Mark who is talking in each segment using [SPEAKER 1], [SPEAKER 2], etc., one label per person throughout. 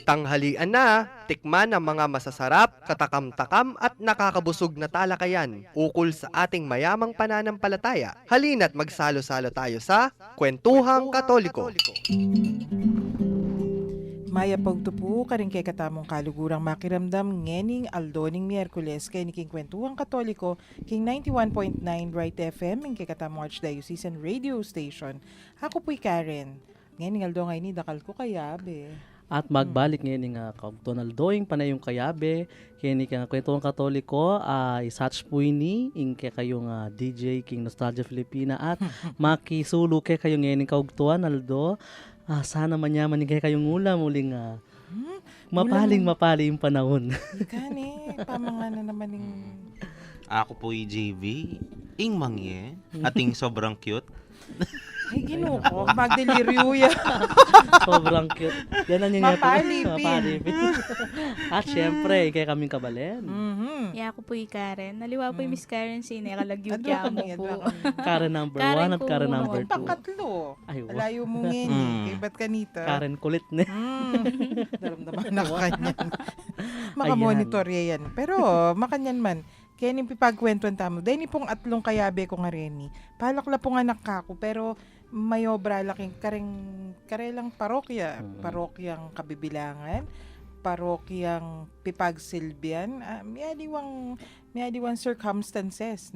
[SPEAKER 1] Tanghalian na, tikman ang mga masasarap, katakam-takam at nakakabusog na talakayan ukol sa ating mayamang pananampalataya. Halina't magsalo-salo tayo sa Kwentuhang Katoliko.
[SPEAKER 2] Maya pagtupo karing kay katamong kalugurang makiramdam ngening aldoning Miyerkules kay niking Kwentuhang Katoliko king 91.9 Right FM ing kay katamong Archdiocesan Radio Station. Ako po'y Karen. Ngening aldo ngay ni dakal ko kayabe.
[SPEAKER 3] At magbalik ngayon nga Tonaldoing panayong kayabe kini nga Kwentuhang Katoliko ay such po ini ingke kayong DJ King Nostalgia Filipina at makisulu kay kayong ngayon kaugtuan Aldo. Sana manyaman kay kayong ulam uling mapaling yung panahon.
[SPEAKER 2] Gani, pamanga na naman yung...
[SPEAKER 4] Ako po yung JV, ing mangye, ating sobrang cute.
[SPEAKER 2] Ay, ginuko, magdeliryo yan.
[SPEAKER 3] Sobrang cute. Yan ang yung
[SPEAKER 2] Mapalipin.
[SPEAKER 3] At syempre, kaya kaming kabalen.
[SPEAKER 5] Ako po yung Karen. Naliwa po yung Miss Karen Sine. Kalagyog
[SPEAKER 2] Adwa
[SPEAKER 5] kaya mo
[SPEAKER 2] kami,
[SPEAKER 5] po.
[SPEAKER 3] Karen number
[SPEAKER 5] Karen
[SPEAKER 3] 1 at Karen
[SPEAKER 5] po.
[SPEAKER 3] number 2.
[SPEAKER 2] Pangkatlo.
[SPEAKER 3] Ay, wow.
[SPEAKER 2] Alayo mo ngayon. Kay ba't kanita?
[SPEAKER 3] Karen kulit na.
[SPEAKER 2] Daramdaman na kanyan. Makamonitor yan. Pero, makanyan man. Kaya ning pipagkwentuan tamo. Dahil ni pong atlong kayabe ko nga rin. Palakla po nga nakako. Pero, may obra laking karelang parokya. Parokyang Kabibilangan. Parokyang Pipagsilbian. Miadiwang circumstances.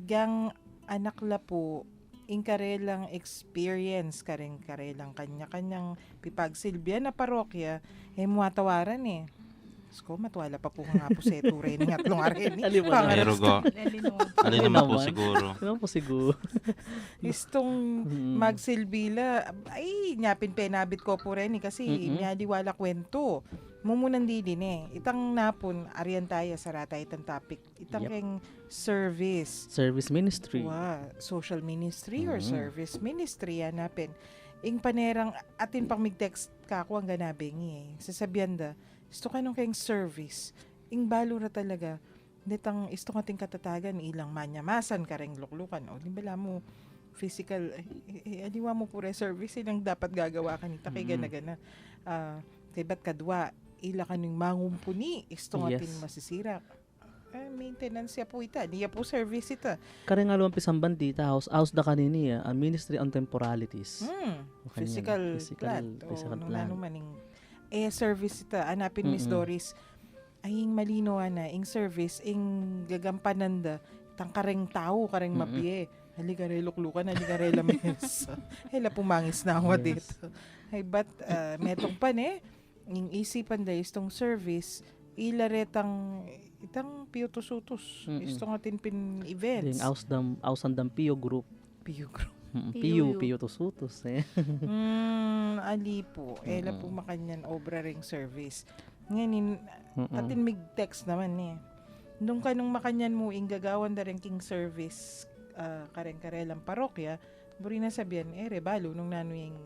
[SPEAKER 2] Gang anak la po in karelang experience karelang kanya-kanyang pipagsilbian na parokya muatawaran Sko, matwala pa po nga po sa turay ng atlong arin.
[SPEAKER 4] Pero go, alin naman po siguro.
[SPEAKER 3] Ano po siguro?
[SPEAKER 2] Istong magsilbila, ay, nyapin penabit ko po rin kasi nyadiwala kwento. Mumunan din Itang napon, ariyan tayo sa ratay itang topic. Itang keng service.
[SPEAKER 3] Service ministry.
[SPEAKER 2] Social ministry or service ministry, yanapin. Ing panerang atin pang mig-text ka ako ang ganabing sasabihan da, isto ka nung kayong service. Ing balo na talaga. Netang isto ating katatagan, ilang manyamasan ka rin luklukan. O, limbala mo, physical, aliwa mo pure service, ilang dapat gagawa ka nita kay gana-gana. Kay ba't kadwa, ila ka nung mangumpuni, isto ating masisira. Maintenance ya po ita, niya po service ita.
[SPEAKER 3] Kare nga luwang pisang bandita, house da kanini, Ministry on Temporalities.
[SPEAKER 2] Physical plant.
[SPEAKER 3] Physical
[SPEAKER 2] O,
[SPEAKER 3] plant.
[SPEAKER 2] nung maning service ita, anapin Miss Doris, ay ing malino na, ing service, ing gagampananda, tang kareng tao, kareng mapie. Halika re luklukan, halika re lamis. Hela pumangis na ako dito. Ay, but, metong pan ing isipan da istong service, ilaretang itang piutusutos. Istong atin pin events.
[SPEAKER 3] Ding ausandam Pio Group.
[SPEAKER 2] Pio Group.
[SPEAKER 3] Pio to sutos
[SPEAKER 2] Ali po. Ela po makanyan obra ring service. Ngayon, atin mig-text naman Nung kanong makanyan mo, gagawan da rin king service, kareng-karelang parokya, buri na sabihan, rebalo, nung nano yung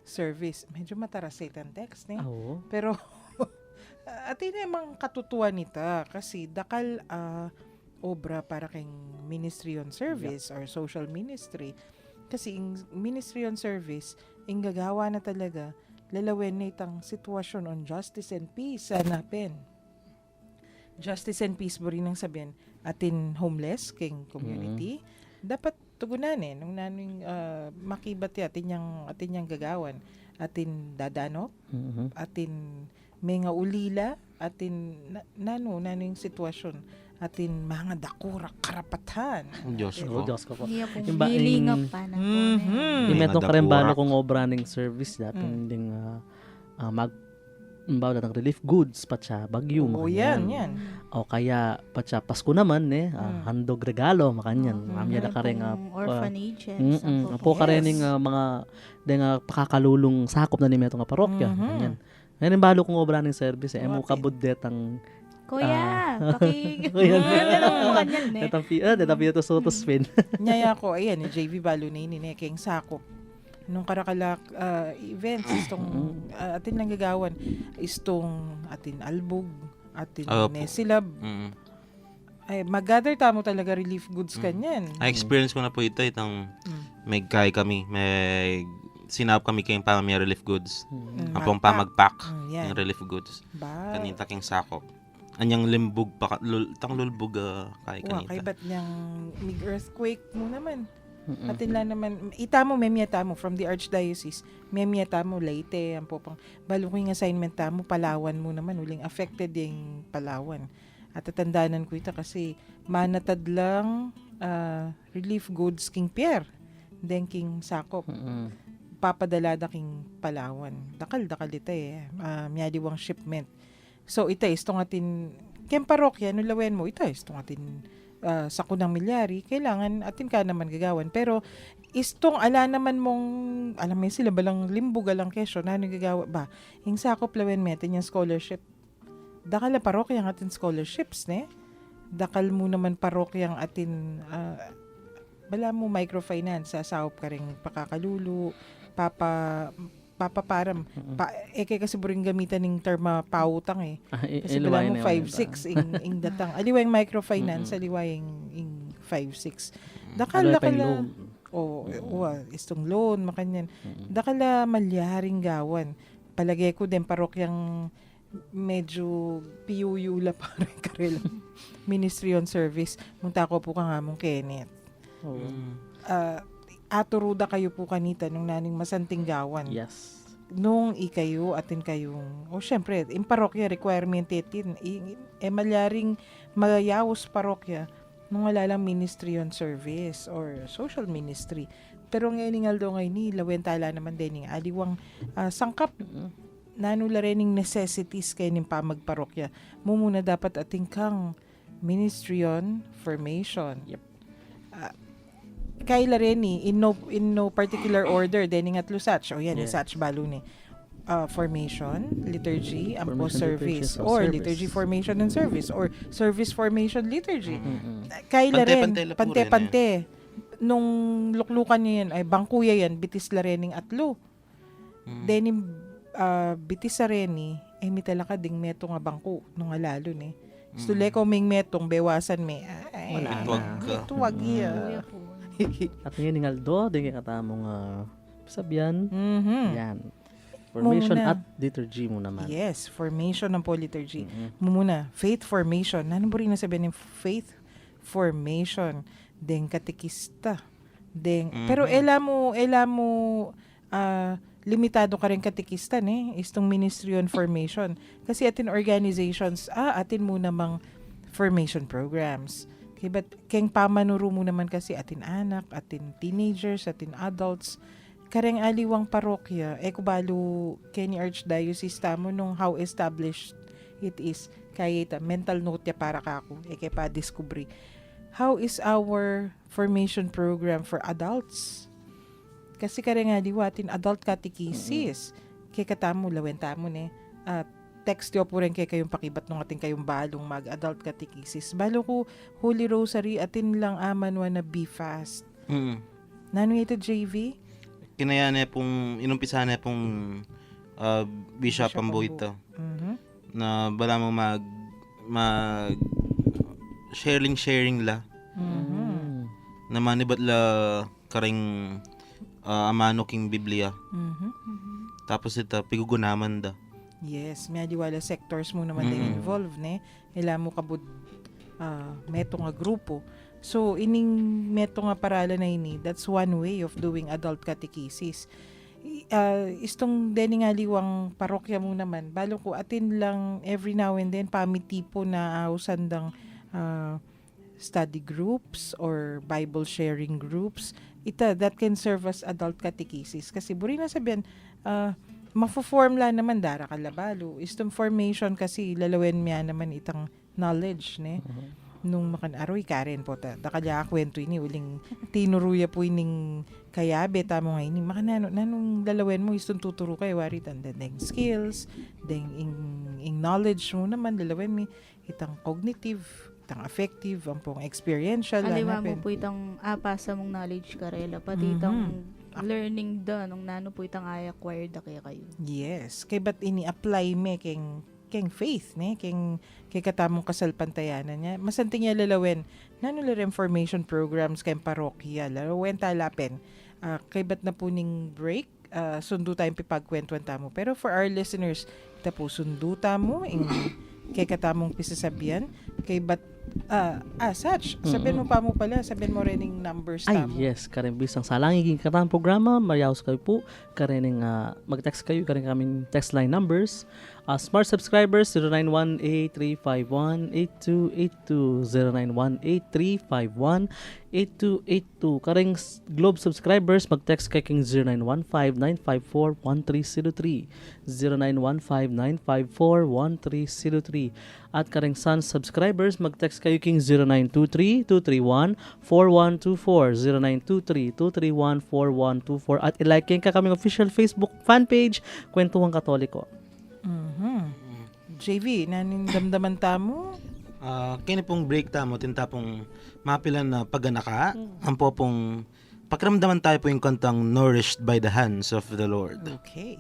[SPEAKER 2] service. Medyo matarasit ang text, Pero, atin namang katutuan nita, kasi dakal obra para kang ministry on service or social ministry. Kasi in ministry on service, gagawa na talaga, lalawin na itang sitwasyon on justice and peace, hanapin. Justice and peace, buri nang sabihin, atin homeless, king community, dapat tugunan nung nanong makibat atin yung gagawan, atin dadanop, atin may nga ulila, atin nanong sitwasyon, atin mga dakura karapatan.
[SPEAKER 4] Diyos ko.
[SPEAKER 3] Diyos ko po.
[SPEAKER 5] Hiya pong
[SPEAKER 3] Yung ba-
[SPEAKER 5] hilingap pa na po.
[SPEAKER 3] Imetong
[SPEAKER 4] Mga
[SPEAKER 3] karembano
[SPEAKER 4] dakurak.
[SPEAKER 3] kung running service dating ding magbawa ng relief goods patsa bagyo
[SPEAKER 2] Yan.
[SPEAKER 3] o kaya patsa Pasko naman handog regalo makanyan mamya na kareng
[SPEAKER 5] orphanages.
[SPEAKER 3] po karening mga ding pakakalulong sakop na ni meto nga parokya kanyan ngayon balo kong obra ng service mo kabuddet ang
[SPEAKER 5] Kuya,
[SPEAKER 3] Kuya.
[SPEAKER 5] Kanyan
[SPEAKER 3] Pio to sutos pin
[SPEAKER 2] Nyaya ko, ayan, JV Balo na yun, kayong sakop. Nung karakalak events, istong atin lang gagawan, istong atin albog, atin nesilab. Ay, mag-gather tamo talaga relief goods kanyan.
[SPEAKER 4] Na-experience ko na po ito, itang may kami, may sinap kami kayong pamamaya relief goods. Ampong
[SPEAKER 2] Magpack.
[SPEAKER 4] pa magpack
[SPEAKER 2] Yan.
[SPEAKER 4] ng relief goods.
[SPEAKER 2] Ba?
[SPEAKER 4] Kanita king sakop. Anyang limbog pa, tang lulbog kay
[SPEAKER 2] Wa,
[SPEAKER 4] kanita.
[SPEAKER 2] kay ba't niyang mig-earthquake mo naman? Atin lang naman, itamo, memyata mo, from the Archdiocese, memyata mo, Leyte, ang popang, baluking assignment tamo, Palawan mo naman, uling affected yung Palawan. At tatandaanan ko ito kasi, manatad lang relief goods king Pierre, then king Sakop, papadalada king Palawan. Dakal ito miyadiwang shipment. So, ito itong atin, kem parokya, nulawen mo, ito itong atin, sa kunang milyari, kailangan atin ka naman gagawan. Pero, istong ala naman mong, alam mo sila balang limbog alang kesyo, na gagawa ba? Yung sakop lawen metin yung scholarship. Dakal na parokyang atin scholarships, ne? Dakal mo naman parokyang atin, bala mo microfinance, sasahop ka rin pakakalulu, papaparam. Kaya kasi buring gamitan ng terma pautang Kasi bala mo 5-6 ing datang. Aliwa yung microfinance, aliwa yung 5-6. Dakala istong loan, makanyan. Dakala malyaring gawan. Palagay ko din parokyang medyo piyuyula pa rin karelang Ministry on Service. Munta ko po ka nga mong Kenneth. Aturuda kayo po kanita nung naning masanting gawan.
[SPEAKER 3] Yes.
[SPEAKER 2] Nung ikayo, atin kayong, syempre, in parokya, requirement itin, malyaring magayawos parokya, nung wala lang Ministry on Service or social ministry. Pero ngayon Aldo ngayon ni, lawentala naman din yung aliwang sangkap, nanula rin yung necessities kayo ng pamagparokya. Muna dapat ating kang Ministry on Formation.
[SPEAKER 3] Yep.
[SPEAKER 2] Kaila rin in no particular order dening at lusach o yan
[SPEAKER 3] Yes.
[SPEAKER 2] isach balo ni formation liturgy ampo
[SPEAKER 3] Formation,
[SPEAKER 2] service
[SPEAKER 3] liturgy,
[SPEAKER 2] or
[SPEAKER 3] service.
[SPEAKER 2] liturgy formation and service or service formation liturgy kaila rin
[SPEAKER 4] Pante-pante la po
[SPEAKER 2] pante nung luklukan niya yan ay bangkuya yan bitis la rening atlo dening bitis sa reni ay mitalaka ding meto nga bangko nung alalo ni Stule ko ming metong bewasan me ay
[SPEAKER 3] Wala
[SPEAKER 4] Tuwag
[SPEAKER 3] na.
[SPEAKER 4] ka.
[SPEAKER 2] tuwag iya
[SPEAKER 5] Kuya po.
[SPEAKER 3] At ngayon Aldo, di katamong sabyan.
[SPEAKER 2] Mhm.
[SPEAKER 3] Yan. Formation
[SPEAKER 2] Muna.
[SPEAKER 3] at liturgy mo naman.
[SPEAKER 2] Yes, formation ng po liturgy. Muna, faith formation. Ano mo rin nasabihin ng faith formation? Deng katekista. Pero ela mo, limitado ka rin katekista, istong ministry on formation. Kasi atin organizations, atin mo namang formation programs. But keng pamanuro mo naman kasi atin anak, atin teenagers, atin adults, kareng aliwang parokya, kubalo Kenny Archdiocese tamo nung how established it is. Kaya ita, mental note ya para kako, kaya pa discovery. How is our formation program for adults? Kasi kareng aliwa, atin adult catechesis. Kaya katamo, lawentamo at text yo po rin kay kayong pakibat nung ating kayong balong mag-adult catechesis. Balo ko, Holy Rosary, atin lang aman na be fast. Nano ito, JV?
[SPEAKER 4] Kinaya na pong, inumpisa na pong Bishop Amboita na bala mo mag sharing la na manibat la karing amano king Biblia. Tapos ito, pigugunaman da.
[SPEAKER 2] Yes, may adiwala sectors mo naman din involved, Ila mo kabud meto nga grupo. So, ining meto nga parala na ini, that's one way of doing adult catechesis. Istong deni nga liwang parokya mo naman, balo ko atin lang every now and then pamitipo na usandang study groups or Bible sharing groups. That can serve as adult catechesis. Kasi buri na sabihan, mafo-form la naman dara kalabalo. Istong formation kasi lalawen miya naman itang knowledge, nung makan-aroy Karen po ta. Dakalya kwento ini uling tinuruya po ining kayabe tamo nga ini. Makanano nanong lalawen mo istong tuturo kay wari tanda deng skills, deng ing knowledge mo naman lalawen mi itang cognitive, itang affective, ang pong experiential.
[SPEAKER 5] Aliwa mo po itang apasa mong knowledge karela. Pati itang learning da nung nano po itang acquired da kaya kayo.
[SPEAKER 2] Yes. Kay ba't ini-apply me keng faith, keng katamong kasalpantayanan niya. Masanting niya lalawen. Nanula information programs kay parokya. Lalawen talapen. Kay ba't na po ning break? sundo tayong pipagkwentuhan tamo. Pero for our listeners, ita po sundo tamo, kay katamong pisasabihan, kay Sach, sabihin mo pa mo pala, sabihin mo rin yung numbers
[SPEAKER 3] Ay,
[SPEAKER 2] tamo.
[SPEAKER 3] yes. Karen bisang salangiging katang programa, mariaos kayo po. Karen mag-text kayo, karen kaming text line numbers. Smart subscribers, 0918-351-8282. 0918-351-8282. Karing Globe subscribers, mag-text kay king 0915-954-1303. 0915-954-1303. At karing Sun subscribers, mag-text kayo king 0923-231-4124. 0923-231-4124. At ilike ka kaming official Facebook fan page, Kwentuhang Katoliko.
[SPEAKER 2] JV, nanin damdaman tamo?
[SPEAKER 4] Kini pong break tamo, tinta pong mapilan na paganaka. Ang po pong pakiramdaman tayo po yung kantang Nourished by the Hands of the Lord.
[SPEAKER 2] Okay.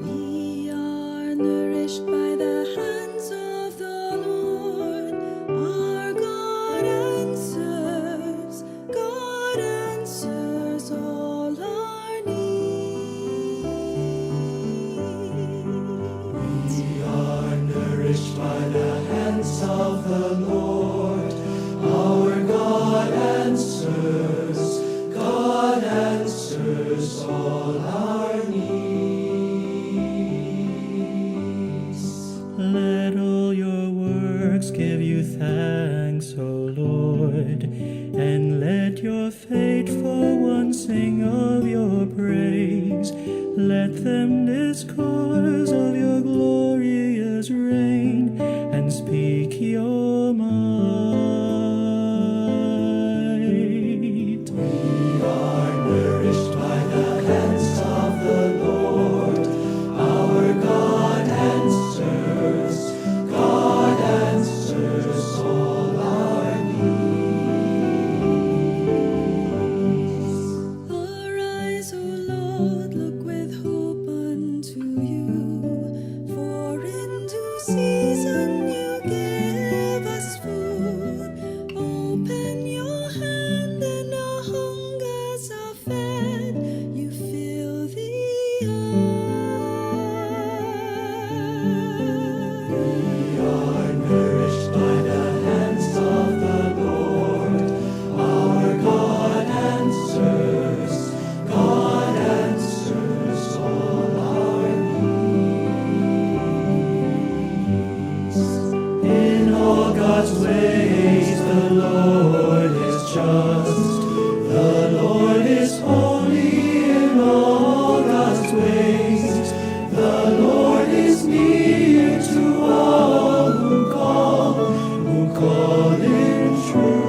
[SPEAKER 6] We are nourished by the hands of the Lord. Our God answers all our needs.
[SPEAKER 7] We are nourished by the hands of the Lord. Our God answers all our needs. Let all your works give you thanks, O Lord, and let your faithful ones sing of your praise. Let them discourse of your glorious reign and speak your might. We are nourished by the hands of the Lord. Our God answers all our needs.
[SPEAKER 6] Arise, O Lord, look with hope unto you. For in due season you give us food. Open your hand and our hungers are fed. You fill the earth.
[SPEAKER 7] We are nourished by the hands of the Lord. Our God answers all our needs. In all God's ways, the Lord is just. The Lord is holy in all God's ways. The Lord is near to all who call in truth.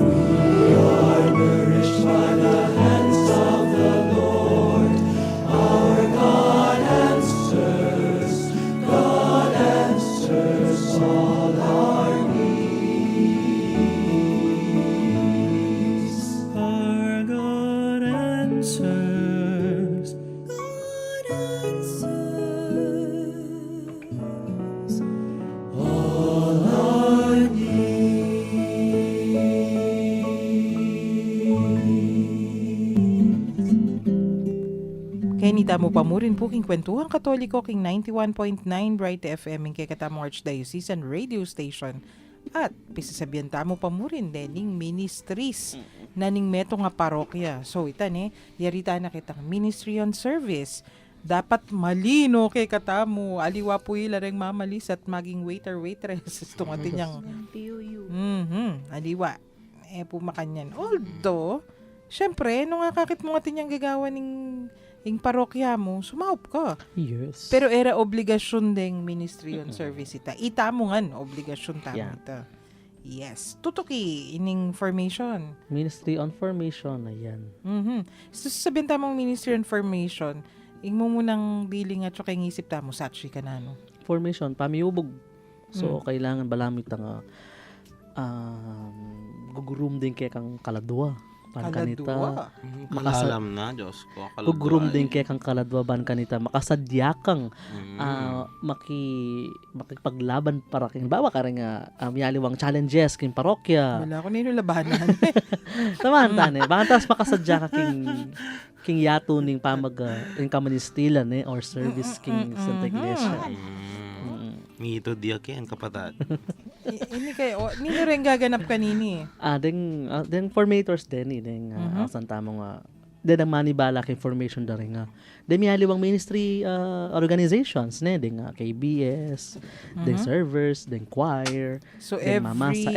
[SPEAKER 7] We are nourished by the hands of the Lord. Our God answers all our needs. Our God answers.
[SPEAKER 6] God answers.
[SPEAKER 7] All our
[SPEAKER 2] Kaya nita mo pa mo rin po king Kwentuhang Katoliko king 91.9 Bright FM king katamong Archdiocesan Radio Station. At pisasabihan tamo pa mo rin dening ministries na ning meto nga parokya. So ita yarita na kitang ministry on service. Dapat malino kay katamo. Aliwa po ila ring mamalis at maging waiter-waitress. Itong atin niyang
[SPEAKER 5] PUU.
[SPEAKER 2] aliwa. Po makanyan. Although, syempre, nung kakakit mo atin niyang gagawa ing parokya mo, sumaup ka.
[SPEAKER 3] Yes.
[SPEAKER 2] Pero era obligasyon ding ministry on service ita. Ita mo ngan, obligasyon tamo
[SPEAKER 3] Yeah.
[SPEAKER 2] ita. Yes. Tutuki, ining formation.
[SPEAKER 3] Ministry on Formation, ayan.
[SPEAKER 2] So, sabihin tamong ministry on formation, ing mo munang dealing at kay ngisip tamo, satchi ka na, no?
[SPEAKER 3] Formation, pamiubog. So, kailangan balamit ang gugurum din kay kang kaladwa. ban kanita.
[SPEAKER 2] Kaladwa.
[SPEAKER 4] Kalalam na, Diyos ko. Kaladwa
[SPEAKER 3] Kugroom din
[SPEAKER 4] ay.
[SPEAKER 3] kaya kang kaladwa ban kanita. Makasadyakang
[SPEAKER 4] Mm.
[SPEAKER 3] makipaglaban para king bawa ka rin nga yaliwang challenges king parokya.
[SPEAKER 2] Wala ko nino labanan.
[SPEAKER 3] Taman tane. Baka tas makasadya ka king yato ning pamag ing kamanistilan or service king Santa Iglesia.
[SPEAKER 4] Mito diake ang kapatad.
[SPEAKER 2] Ini kayo, nino rin gaganap kanini.
[SPEAKER 3] Then formators din asan tamang then ang manibala kay formation da rin nga. Then miyaliwang ministry organizations din KBS, then servers, then choir,
[SPEAKER 2] So
[SPEAKER 3] then mamasa.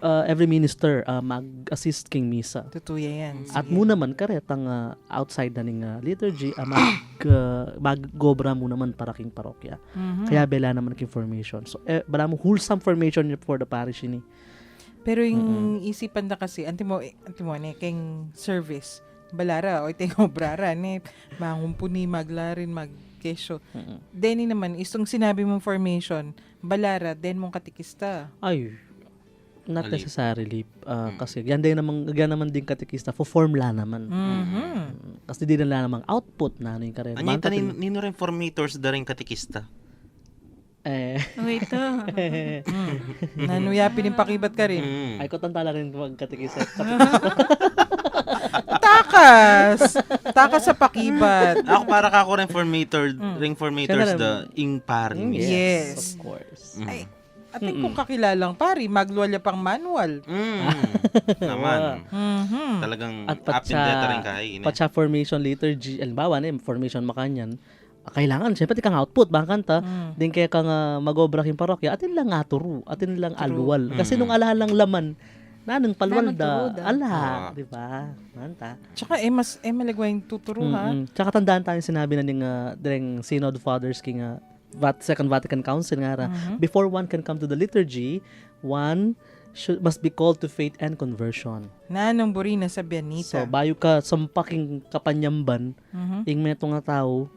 [SPEAKER 3] Every minister mag-assist king misa.
[SPEAKER 2] Tutuya yan.
[SPEAKER 3] At mo naman karet ang outside na ning liturgy mag-gobra mo naman para king parokya. Kaya bela naman king formation. So bala mo wholesome formation for the parish ini.
[SPEAKER 2] Pero yung isipan na kasi, antimo king service, balara, o ite obrara, mangumpuni, maglarin, magkesyo. Deni naman, istong sinabi mong formation, balara, den mong katikista.
[SPEAKER 3] Ay, not
[SPEAKER 4] Ali.
[SPEAKER 3] necessarily. Kasi yan naman din katekista for formula naman. Kasi di nila namang output na ano yung karin.
[SPEAKER 4] Anya nino rin formators da rin katikista.
[SPEAKER 5] Wait,
[SPEAKER 2] Nanuyapin yung pakibat ka rin.
[SPEAKER 3] Ay, ko tantala rin magkatekista.
[SPEAKER 2] Takas sa pakibat.
[SPEAKER 4] Ako para ka ako rin formators da ing paring.
[SPEAKER 2] Yes.
[SPEAKER 3] Of course.
[SPEAKER 2] Ay, ating kung kakilalang pari, magluwalya pang manual.
[SPEAKER 4] Naman.
[SPEAKER 2] Mhm.
[SPEAKER 4] Talagang
[SPEAKER 3] At
[SPEAKER 4] up in data rin kayo.
[SPEAKER 3] patsa formation liturgy, alimbawa formation makanyan, kailangan, syempre, kang output, bangkanta, din kaya kang magobra king parokya, atin lang aturo, atin lang alwal. Kasi nung alahalang laman, nanang palwalda,
[SPEAKER 5] turuda.
[SPEAKER 3] ala, di ba? Manta.
[SPEAKER 2] Tsaka, malagway yung tuturo, ha?
[SPEAKER 3] Tsaka tandaan tayo sinabi na ng Synod Fathers king Second Vatican Council nga before one can come to the liturgy, one must be called to faith and conversion.
[SPEAKER 2] Nanong burina sa
[SPEAKER 3] So,
[SPEAKER 2] Bianita.
[SPEAKER 3] bayo ka sampaking kapanyamban, ing meto nga tao,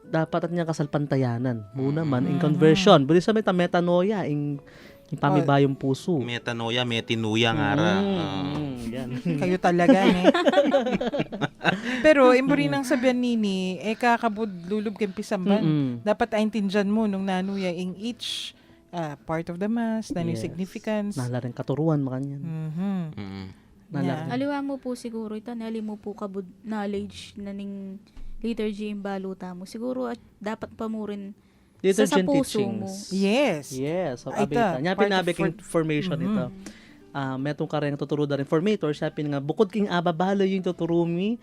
[SPEAKER 3] dapat at niya kasalpantayanan. Muna man, in conversion. Buli sa metanoia, in pamibayong puso.
[SPEAKER 4] Metanoia, metinuya nga ra.
[SPEAKER 3] Yan.
[SPEAKER 2] Kayo talaga, Pero, imburinang sa Bianini, kakabud lulub kang pisamban. Dapat aintindihan mo nung nanuya in each part of the mass, na yung
[SPEAKER 3] Yes.
[SPEAKER 2] significance.
[SPEAKER 3] Nala rin katuruan makanyan.
[SPEAKER 2] Yeah.
[SPEAKER 5] aliwa mo po siguro ito, nali mo po kabud knowledge na ning liturgy yung baluta mo. Siguro at dapat pa mo rin
[SPEAKER 3] Liturgy
[SPEAKER 5] sa
[SPEAKER 3] and
[SPEAKER 5] puso mo.
[SPEAKER 3] teachings.
[SPEAKER 2] Yes.
[SPEAKER 3] Yes. So,
[SPEAKER 2] Ay,
[SPEAKER 3] abita. Nya
[SPEAKER 2] part of
[SPEAKER 3] pinabiking formation ito. Metong ka rin tuturo da rin formator, siya nga, bukod king ababalo yung tuturumi,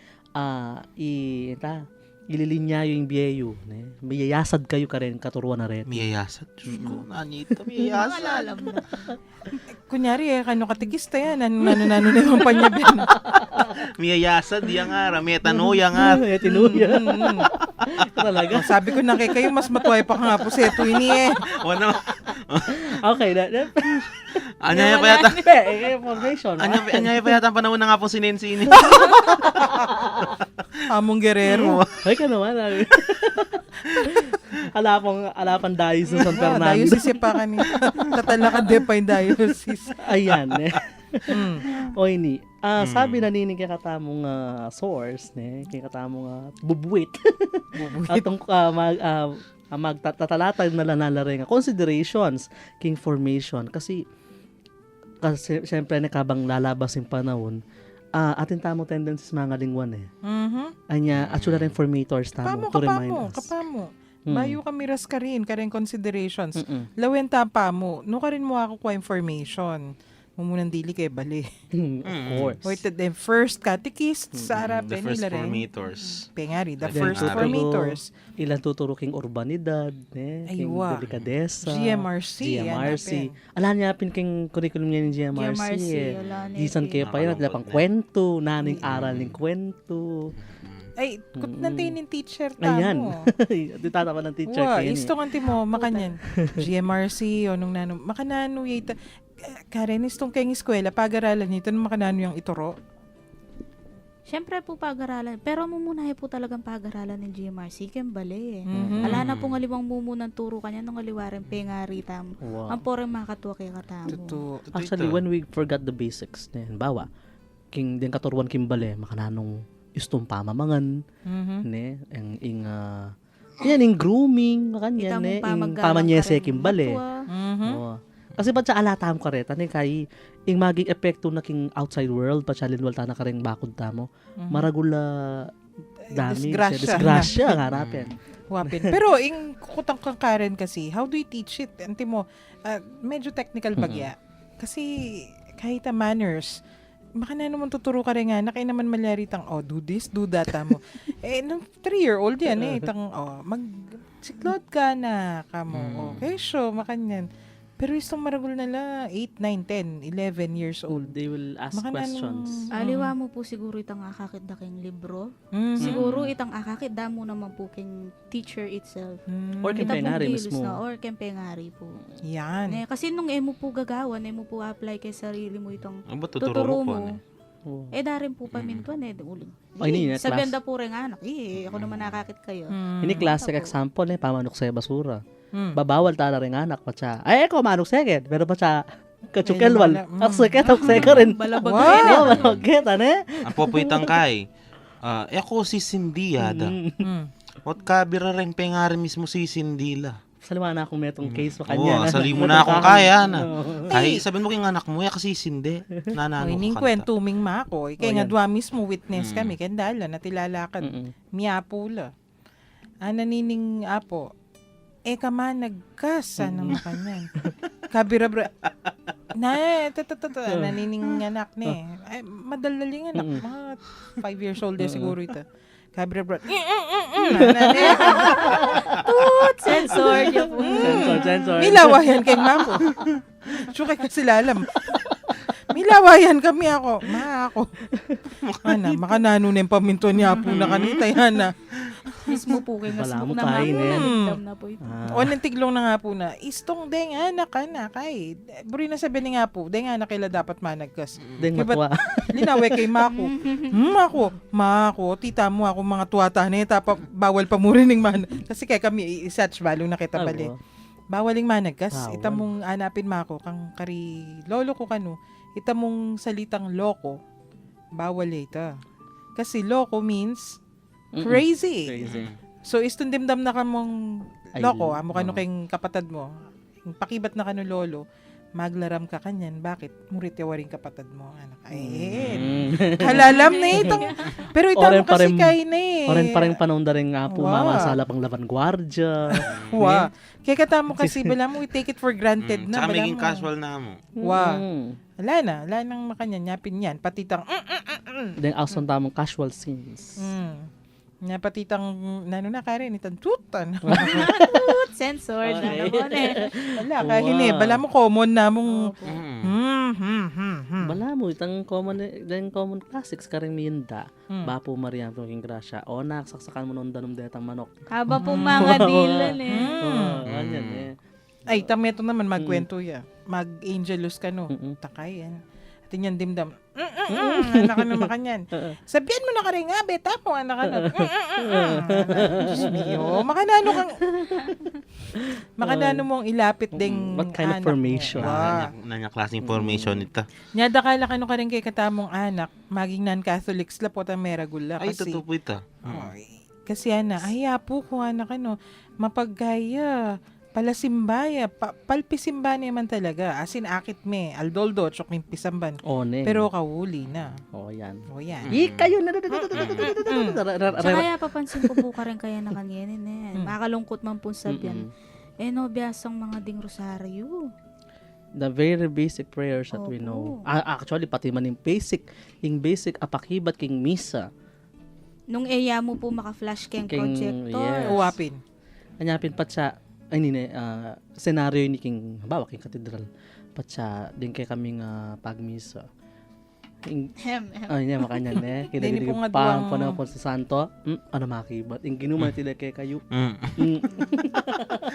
[SPEAKER 3] ililinya yung biyeyo. Mayayasad kayo ka rin, katuruan na rin.
[SPEAKER 4] Miyayasad. Diyos ko, nanita, miyayasad.
[SPEAKER 2] Kunyari, kano katikista yan, nano na yung panyabian.
[SPEAKER 4] Miyayasad, yang nga ra. Metanoia nga.
[SPEAKER 3] Tinuya. Talaga.
[SPEAKER 2] Sabi ko na kayo, mas matuway pa nga po sa ito ini
[SPEAKER 4] Wala.
[SPEAKER 3] Okay.
[SPEAKER 4] Anya pa yata.
[SPEAKER 3] Formation.
[SPEAKER 4] Anya pa yata ang panahon na nga po si Nancy ini.
[SPEAKER 2] Among Guerrero.
[SPEAKER 3] Ay, ka naman. Alapang diocese ng San Fernando.
[SPEAKER 2] Diocese pa kanina. Tatalakan din pa yung diocese.
[SPEAKER 3] Ayan. O ini. Sabi na nini kaya katamong source, kaya katamong bubwit. Atong magtatalatag na lanalaring considerations king formation. Kasi syempre nakabang lalabas yung panahon, atin tamo tendencies mga lingwan Anya, actually rin formators tamo to remind us.
[SPEAKER 2] Kapamo. Bayo kami ras ka rin considerations. Lawen pa mo. No ka rin mo ako kwa information. Mumunang dili kay bali.
[SPEAKER 3] Of course.
[SPEAKER 2] Or the first catechist sa Arab.
[SPEAKER 4] The first formators.
[SPEAKER 2] Pengari, the
[SPEAKER 3] Then
[SPEAKER 2] first
[SPEAKER 3] tuturo-
[SPEAKER 2] formators.
[SPEAKER 3] Ilan tuturo king urbanidad, king
[SPEAKER 2] Aywa.
[SPEAKER 3] delikadesa,
[SPEAKER 2] GMRC,
[SPEAKER 3] Alam niya pin king curriculum niya ng GMRC.
[SPEAKER 5] GMRC, wala na
[SPEAKER 3] Gisan
[SPEAKER 5] eh.
[SPEAKER 3] kaya pa yun, at pang kwento, naning aral ng kwento.
[SPEAKER 2] Ay, kut nantin yung teacher
[SPEAKER 3] Ayan.
[SPEAKER 2] tamo.
[SPEAKER 3] Ditata pa ng teacher
[SPEAKER 2] Wow,
[SPEAKER 3] kayo ni.
[SPEAKER 2] isto kanti mo, makanyan. GMRC, o nung nano, makanano yata. Karen, istong kayong eskwela, pag-aralan nito, nung makanano yung ituro.
[SPEAKER 5] Siyempre po pag-aralan. Pero mumunahe po talagang pag-aralan ng GMRC. Kembali
[SPEAKER 2] Mhm.
[SPEAKER 5] Ala na pong aliwang mumunang turo kanya nung aliwarang pengari tam.
[SPEAKER 3] Wow.
[SPEAKER 5] Ang poreng makatuwa kay katamo.
[SPEAKER 2] Totoo.
[SPEAKER 3] Actually, when we forgot the basics, bawa, king den katuruan kimbale makananong istom pamamangan
[SPEAKER 2] Mhm.
[SPEAKER 3] ne yan ing grooming makanyan
[SPEAKER 5] Kita mo
[SPEAKER 3] ne
[SPEAKER 5] pa
[SPEAKER 3] ing
[SPEAKER 5] maggalang
[SPEAKER 3] pamanyese
[SPEAKER 5] ka rin
[SPEAKER 3] kimbale.
[SPEAKER 5] matwa.
[SPEAKER 2] Mhm.
[SPEAKER 3] Oo. Kasi pa siya alatam ka rin, tani kay ing maging epekto na king outside world, pa siya linwal ta na ka rin bakod ta mo. Maragula dami,
[SPEAKER 2] Disgrasya.
[SPEAKER 3] disgrasya nga harapin.
[SPEAKER 2] Wapin. Pero ing kukutang kang Karen kasi, how do you teach it? Anti mo, medyo technical bagya. Kasi kahit manners, baka na naman tuturo ka rin nga, na kayo naman malaritang, do this, do that, mo. Nung 3-year-old yan itang, siklod ka na, kamo, kesyo, makanyan. Pero isang maragul nala, 8, 9, 10, 11 years old.
[SPEAKER 3] They will ask questions.
[SPEAKER 5] Aliwa mo po siguro itang akakit da king libro.
[SPEAKER 2] Mhm.
[SPEAKER 5] Siguro itang akakit da mo naman po king teacher itself.
[SPEAKER 3] Or
[SPEAKER 5] Kita
[SPEAKER 3] kay
[SPEAKER 5] po
[SPEAKER 3] ngari
[SPEAKER 5] gilis
[SPEAKER 3] mismo.
[SPEAKER 5] na or kempengari po.
[SPEAKER 2] Yan.
[SPEAKER 5] Kasi nung emo po gagawan, emo po apply kay sarili mo itong
[SPEAKER 4] Ano ba
[SPEAKER 5] tuturo
[SPEAKER 4] tuturo po?
[SPEAKER 5] mo.
[SPEAKER 3] Oo.
[SPEAKER 5] Darin po pamintuan uling.
[SPEAKER 3] Ay, hindi na,
[SPEAKER 5] Sabihan
[SPEAKER 3] class.
[SPEAKER 5] da po rin anak, ako naman nakakit kayo.
[SPEAKER 3] Ini classic example pamanok sa basura.
[SPEAKER 2] Mm.
[SPEAKER 3] Babawal ta na rin anak pa siya. Ay, ako manok second. Pero pa siya, kachukelwal.
[SPEAKER 2] Ay, wala.
[SPEAKER 3] Ak second, ak second rin.
[SPEAKER 5] Balabag
[SPEAKER 2] Wow.
[SPEAKER 5] rin.
[SPEAKER 3] Oo, malagkit, ano
[SPEAKER 4] Ang pupuitang kay. Ako si Cindy yada. Ot kabira rin pengari mismo si Cindy la.
[SPEAKER 3] Saliwa na akong metong case pa
[SPEAKER 4] Oo,
[SPEAKER 3] kanya.
[SPEAKER 4] sali mo na akong kaya na.
[SPEAKER 3] Oo.
[SPEAKER 4] Ay, sabihin mo kay anak mo, kasi Cindy. Nanano
[SPEAKER 2] Oy, ning
[SPEAKER 4] ka kanta.
[SPEAKER 2] kwentuming mako. Kaya nga
[SPEAKER 3] yan.
[SPEAKER 2] dwa mismo witness kami. Kaya natilalakad.
[SPEAKER 3] Mm-mm.
[SPEAKER 2] Miyapula. Nanining apo. Kama nagkas. Ano makanyan. Kabirabra. Nanining anak ni. Ay, madalaling anak. Mga 5 years old siguro ito. Kabirabra.
[SPEAKER 5] Sensor niya po.
[SPEAKER 3] Sensor.
[SPEAKER 2] Milawayan kay mamo. Sukay ka sila alam. Milawayan kami ako. Ako. Ana, makanano na yung paminto niya po na kanita yan na.
[SPEAKER 5] Mismo po kayo
[SPEAKER 3] Wala mo
[SPEAKER 5] na
[SPEAKER 3] kain, eh.
[SPEAKER 5] Nagdam na po ito.
[SPEAKER 2] O nang tiglong na nga po na, istong deng anak ka na kay. Buri na sabi ni nga po, deng anak kila dapat managkas.
[SPEAKER 3] Deng
[SPEAKER 2] Kaya
[SPEAKER 3] matwa.
[SPEAKER 2] Linawe kay Mako. Mako, tita mo ako mga tuwata na tapa bawal pa mo rin ng man. Kasi kaya kami i-search balo na kita bali.
[SPEAKER 3] Abo.
[SPEAKER 2] Bawaling managkas.
[SPEAKER 3] Bawal.
[SPEAKER 2] Ita mong anapin Mako kang kari lolo ko kanu. Ita mong salitang loko. Bawal ita. Kasi loko means crazy.
[SPEAKER 3] Crazy.
[SPEAKER 2] So istundimdam na ka mong
[SPEAKER 3] Ay,
[SPEAKER 2] loko, amo kanu
[SPEAKER 3] oo.
[SPEAKER 2] kayong kapatad mo. Yung pakibat na kanu lolo, maglaram ka kanyan. Bakit? Murit yawaring kapatad mo, anak. Halalam na itong. Pero ito
[SPEAKER 3] Oren
[SPEAKER 2] mo kasi
[SPEAKER 3] pareng-
[SPEAKER 2] kay na eh.
[SPEAKER 3] Oren parang panahon na rin nga po
[SPEAKER 2] Wow.
[SPEAKER 3] mama sa lapang laban gwardya.
[SPEAKER 2] Wa. Kaya katamo kasi, bala mo, we take it for granted na.
[SPEAKER 4] Tsaka
[SPEAKER 2] Bala
[SPEAKER 4] maging
[SPEAKER 2] mo.
[SPEAKER 4] casual na mo.
[SPEAKER 2] Wa.
[SPEAKER 3] Mm.
[SPEAKER 2] Wala nang makanyan, nyapin yan. Patitang,
[SPEAKER 3] Then also tamang casual scenes.
[SPEAKER 2] Napatitang, nano na Karen, itang tutan.
[SPEAKER 5] Sensor na naman eh.
[SPEAKER 2] Wala, kahini. Bala mo, common na mong,
[SPEAKER 3] Bala mo itang common classics karing minda. Bapo Mariam king grasya. O naksaksakan mo nung danom detang manok.
[SPEAKER 5] Haba po mga dilan eh.
[SPEAKER 3] Ganyan eh.
[SPEAKER 2] Ay, tameto naman, magkwento ya. Mag-angelus ka no.
[SPEAKER 3] Mm-mm.
[SPEAKER 2] Takay yan. At yan dimdam. Anak ka naman kanyan. Sabihan mo na ka rin nga, beta mo, anak ka na. Diyos mio. Makanano mong ilapit ding
[SPEAKER 3] What kind of
[SPEAKER 2] anak
[SPEAKER 3] formation?
[SPEAKER 2] mo. Wa.
[SPEAKER 4] Nanya klaseng formation ito.
[SPEAKER 2] Nyada kala ka rin kay katamong anak, maging non-Catholic sila po ta meragula.
[SPEAKER 4] Ay,
[SPEAKER 2] Kasi,
[SPEAKER 4] totoo po ito.
[SPEAKER 2] Ay, kasi ay po ko anak ano, mapagkaya, palasimbaya, palpisimba naman talaga. Asin akit me, aldoldo, tsok yung pisamban.
[SPEAKER 3] O ne.
[SPEAKER 2] Pero kawuli na.
[SPEAKER 3] O yan.
[SPEAKER 2] O yan.
[SPEAKER 3] Kayo na.
[SPEAKER 5] Tsaka kaya papansin ko po ka rin kaya na kanyanin eh. Makalungkot man po sabihan. No, biyasang mga ding rosaryo.
[SPEAKER 3] The very basic prayers that we
[SPEAKER 5] Opo.
[SPEAKER 3] know. Actually, pati man yung basic apakibat king misa.
[SPEAKER 5] Nung eya mo po maka-flash kang
[SPEAKER 3] King-
[SPEAKER 5] projector.
[SPEAKER 3] yes.
[SPEAKER 2] Uwapin.
[SPEAKER 3] Kanyapin pa siya, ay nini, senaryo ni king, habawa king katedral. Pa siya, din kay kaming pagmisa. Ay, niya, makanya ne.
[SPEAKER 2] Dini po nga
[SPEAKER 3] Pang
[SPEAKER 2] duwang-
[SPEAKER 3] panahon sa santo. Ano makibat? Yung ginuman tila kay kayo.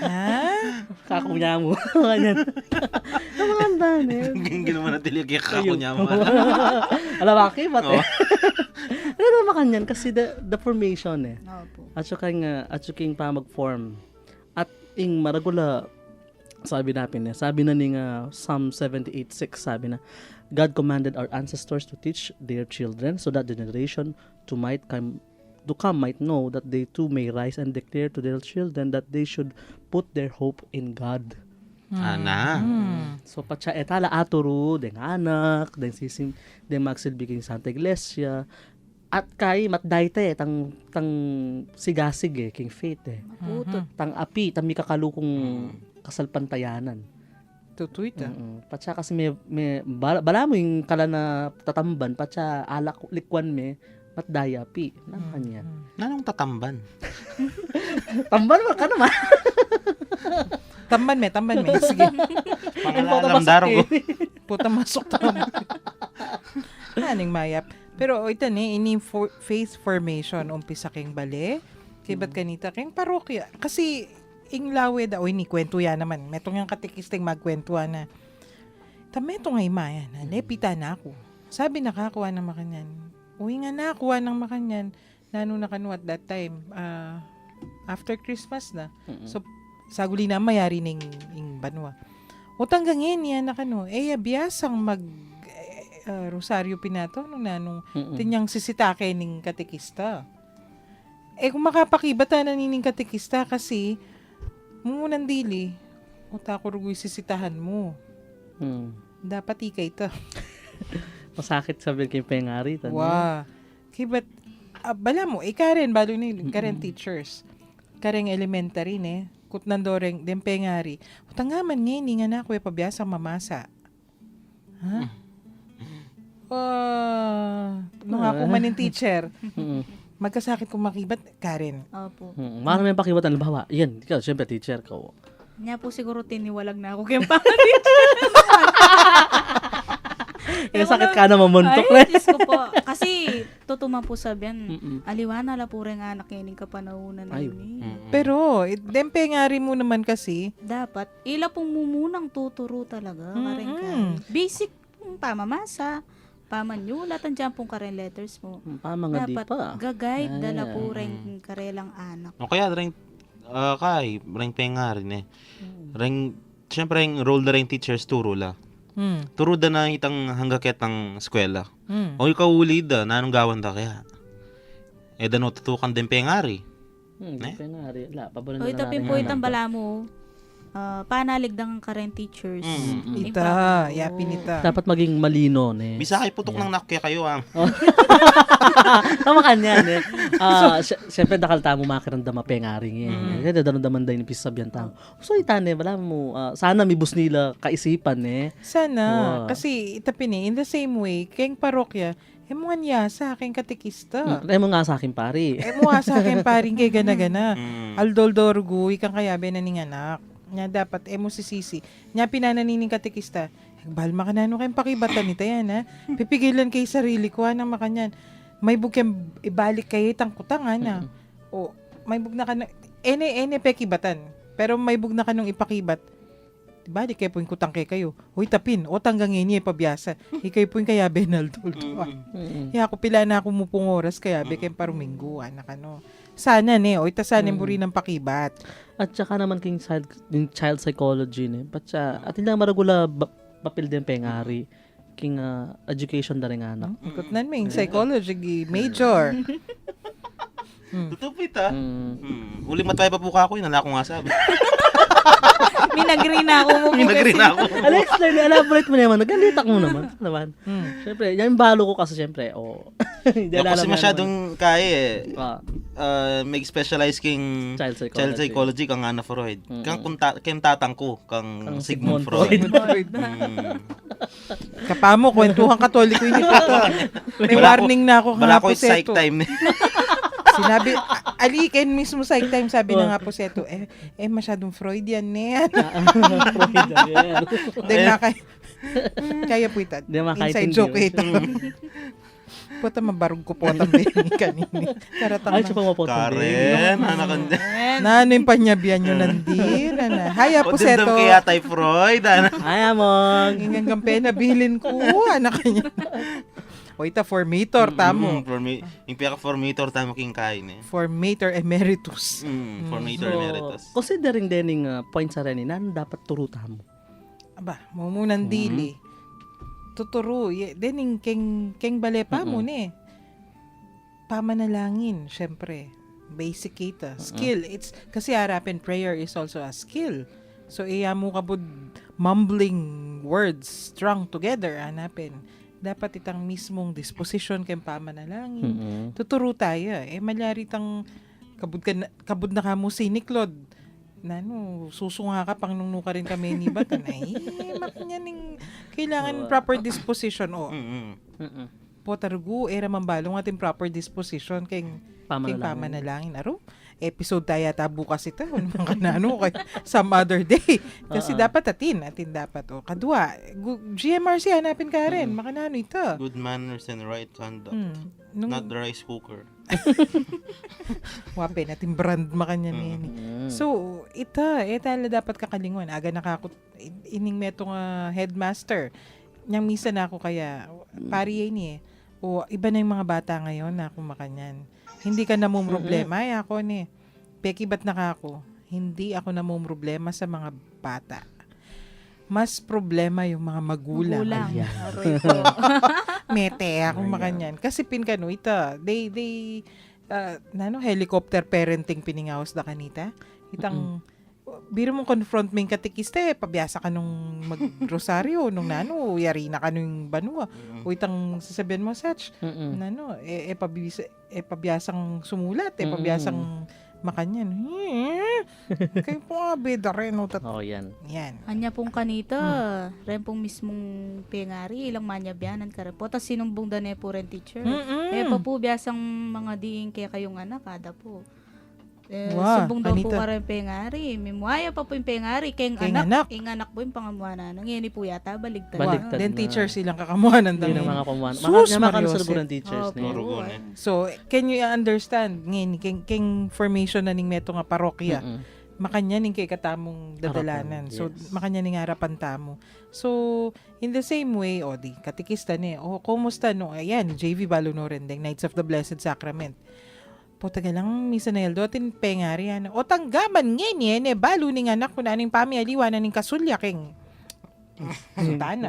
[SPEAKER 2] Ha?
[SPEAKER 3] Kakunya mo. Ganyan. Ang maganda ne.
[SPEAKER 4] Ginawa na tiligay ako niya mo.
[SPEAKER 3] Alam, makibat eh. Ano makanyan? Kasi the formation eh.
[SPEAKER 5] Opo.
[SPEAKER 3] At saka pa mag-form. At ing maragula, sabi natin sabi na ni Psalm 78:6, sabi na, God commanded our ancestors to teach their children so that the generation to come might know that they too may rise and declare to their children that they should put their hope in God.
[SPEAKER 4] Ana.
[SPEAKER 3] So patsa etala aturo deng anak, deng sisim, deng magsilbi king Santa Iglesia. At kay matdayte tang sigasig king faith
[SPEAKER 5] Putot.
[SPEAKER 3] tang api tang mikakalukong kasalpantayanan.
[SPEAKER 2] Tutuita.
[SPEAKER 3] Patsa kasi bala mo yung kala na tatamban, patsa alak likwan me, matdaya pi. Nang kanya.
[SPEAKER 4] Nanong tatamban?
[SPEAKER 3] Tamban mo ka naman.
[SPEAKER 2] Tamban me. Sige.
[SPEAKER 4] Pangalalam darong ko.
[SPEAKER 2] Puta masok tamban. Aning mayap. Pero ito ni, ini faith formation, umpisa king bale, kibat kanita king parokya. Kasi, ing lawe da, ni kwento yan naman. Metong yung katikisting magkwentuhan na. Tameto ngay mayan, lepita na ako. Sabi nakakuha ng makanyan. Uy nga nakuha ng makanyan. Nano na kanu at that time. After Christmas na. So, saguli na mayari ning banwa. Utang gangin yan na kanu. Biyasang rosaryo pinato nung nanong tinyang sisitake ning katekista. Kung makapakibata na nining katekista kasi munang dili, ko rugoy sisitahan mo. Dapat ikay ito.
[SPEAKER 3] Masakit sabihin kay Pengari.
[SPEAKER 2] Wow. Kibat, bala mo, karen, balo ni karen teachers. Karen elementary ne. Kutnandoreng, dempengari. Utangaman ngayon, nga na ako pabiyasang mamasa. Ha? Nung ako maning teacher, magkasakit kung makibat, Karen.
[SPEAKER 5] Opo.
[SPEAKER 3] Marami yung pakibatan. Halimbawa, yan, ikaw, syempre teacher ka.
[SPEAKER 5] Niya po siguro tiniwalag na ako kay pangari.
[SPEAKER 3] Sakit ka na mamuntok na.
[SPEAKER 5] Ay, Diyos ko po. Kasi, tutuman po sabihan, aliwana la po rin anak yaning kapanahunan na
[SPEAKER 3] Ay.
[SPEAKER 5] yun.
[SPEAKER 2] Pero, dempengari mo naman kasi,
[SPEAKER 5] Dapat, ila pong mumunang tuturo talaga. Karen. Basic pong pamamasa, pamanyulat, andyan pong karen letters mo.
[SPEAKER 3] Mga di
[SPEAKER 5] Dapat,
[SPEAKER 3] pa.
[SPEAKER 5] gagayad dala po rin karelang anak.
[SPEAKER 4] O kaya ring ring pengarin syempre ring role na ring teachers turo la. Turo da na itang hanggaket ng eskwela. O ikaw ulid da, nanong gawan da kaya. No, tutukan din pengari.
[SPEAKER 3] Pengari. La, pabulan
[SPEAKER 5] O itapin po itang bala mo, panaligdang karen teachers.
[SPEAKER 2] ita, yapin ita.
[SPEAKER 3] Dapat maging malino.
[SPEAKER 4] Bisa kay putok ng nakya kayo
[SPEAKER 3] Tama kanya. Siyempre nakalta mo makiramdam Pengari. Kaya daramdaman din ni pisabyan tao. So itane, wala mo, sana may bus nila kaisipan.
[SPEAKER 2] Sana.
[SPEAKER 3] Wow.
[SPEAKER 2] Kasi itapin in the same way, keng parokya, mga niya sa aking katekista.
[SPEAKER 3] Mo nga sa akin pari.
[SPEAKER 2] Mo nga sa akin paring kay gana-gana. Aldoldorgo, ikang kayabe na ning anak. Nya dapat mo sisisi. Nya pinananining katekista. Balma ka na kayong pakibatan nito yan ha. Pipigilan kay sarili ko nang makanyan. May bukyang ibalik kayo itang kutangan na. O may bug na ka na. Ene pekibatan. Pero may bug na ka nung ipakibat. Balik kayo po yung kutang kayo. Huy tapin. O tanggang ini pabiyasa. Ikay po yung kaya benaldoldo. Kaya ako pila na ako mupong oras kaya be kayong paruminggo. Anak ano. Sana o itasanin mo rin ng pakibat.
[SPEAKER 3] At saka naman king child psychology Patsa at hindi lang maragula papel din Pengari king education na rin anak.
[SPEAKER 2] Ikot na may psychology major.
[SPEAKER 4] Tutupit Uli matay pa po ka ako, yun na ako nga sabi.
[SPEAKER 5] Minagreen na ako mo po
[SPEAKER 4] Minagreen
[SPEAKER 5] kasi.
[SPEAKER 4] ako.
[SPEAKER 3] Alex, elaborate mo naman. Nagalitak mo naman. Siyempre, yan yung balo ko kasi siyempre.
[SPEAKER 4] Kasi masyadong kaya may specialize king
[SPEAKER 3] Child
[SPEAKER 4] psychology kang Anna Freud. Kang tatang ko, kang Sigmund Freud.
[SPEAKER 2] Kapamo, kwentuhan katoliko yun ito. May warning na ako
[SPEAKER 4] Wala ko
[SPEAKER 2] nga po
[SPEAKER 4] yung psych
[SPEAKER 2] seto.
[SPEAKER 4] time.
[SPEAKER 2] Sinabi, alikin mismo psych time, sabi na nga po seto, masyadong Freudian na yan. Then kaya po ito.
[SPEAKER 3] Di
[SPEAKER 2] Inside
[SPEAKER 3] makaintindi.
[SPEAKER 2] joke ito. Puta, mabarog ko po ang kanini. Karatang
[SPEAKER 3] Ay, siya pa mapotong.
[SPEAKER 4] Karen, anak ka
[SPEAKER 2] na ano yung panyabihan nyo nandin. Haya po
[SPEAKER 4] O din
[SPEAKER 2] seto.
[SPEAKER 4] kaya tay Freud.
[SPEAKER 3] Ay, among.
[SPEAKER 2] Ingang kampe na bilin ko. Anak kanya. O ita, formator, tamo.
[SPEAKER 4] Yung pinaka-formator tamo king kain
[SPEAKER 2] Formator emeritus.
[SPEAKER 4] Formator emeritus.
[SPEAKER 3] Considering din point sa rin, dapat turuta mo.
[SPEAKER 2] Aba, mumunan dili. tuturo. Then, keng balepa mo ni. Pamanalangin, syempre. Basic kita. Skill. It's, kasi harapin, prayer is also a skill. So, iya mo kabud mumbling words strung together, hanapin. Dapat itang mismong disposition kay pamanalangin. Tuturo tayo. Malyari tang kabud na kamo siniklod. Nano, susunga ka pang nung ka rin kami ni Batan. Ay, makanyaning kailangan proper disposition. Po tarugo, era mambalong ating proper disposition kay pamanalangin. Aro, episode tayo ta bukas ito. Mga kanano, some other day. Kasi dapat atin dapat. O, kadua, GMRC, hanapin ka rin. Makanano ito.
[SPEAKER 4] Good manners and right conduct. Not the rice cooker.
[SPEAKER 2] Wape, natin brand makanyan yan. So, ita dapat kakalingon. Aga nakakot, ining metong headmaster. Niyang misa na ako kaya, pari yan o iba na yung mga bata ngayon na ako makanyan. Hindi ka namumroblema. Ay ako ni, Peki ba't nakako? Hindi ako namumroblema sa mga bata. Mas problema yung mga magulang.
[SPEAKER 5] Aroy po.
[SPEAKER 2] Mete akong makanyan. Kasi pinkano, ita, they helicopter parenting piningawas da kanita. Itang, biro mong confront mo yung katikiste, pabiyasa ka nung mag-rosaryo, nung yari na ka nung banwa. O itang sasabihin mo, Sach, pabiyasang sumulat, pabiyasang makanyan. Kayo po nga, beda rin.
[SPEAKER 3] Yan.
[SPEAKER 5] Anya pong kanita, ren pong mismong pengari, ilang manyabianan ka rin po. Tapos sinumbong da po rin teacher. Pa po biyasang mga diing kaya kayong anak, kada po. Sumbong daw po ka rin pengari. Mimuaya pa po yung pengari. Kayong anak. Yung anak po yung pangamuana. Nangyayari po yata, baligtad.
[SPEAKER 2] Then teacher silang kakamuanan.
[SPEAKER 3] Yun ang mga pamuan.
[SPEAKER 2] Sus,
[SPEAKER 3] Makakalsaluburan teachers.
[SPEAKER 2] So, can you understand? Ngayon, keng formation na ning meto nga parokya. Makanya ning kay katamong dadalanan. So, makanya ning harapan tamo. So, in the same way, di, katikista ni, kumusta no? Ayan, JV Balunoren, ding Knights of the Blessed Sacrament. Po taga lang misa na yeldo tin pengari yan. O tanggaman ngayon balo ning anak ko na ning pamialiwa na ning kasulya keng sutana.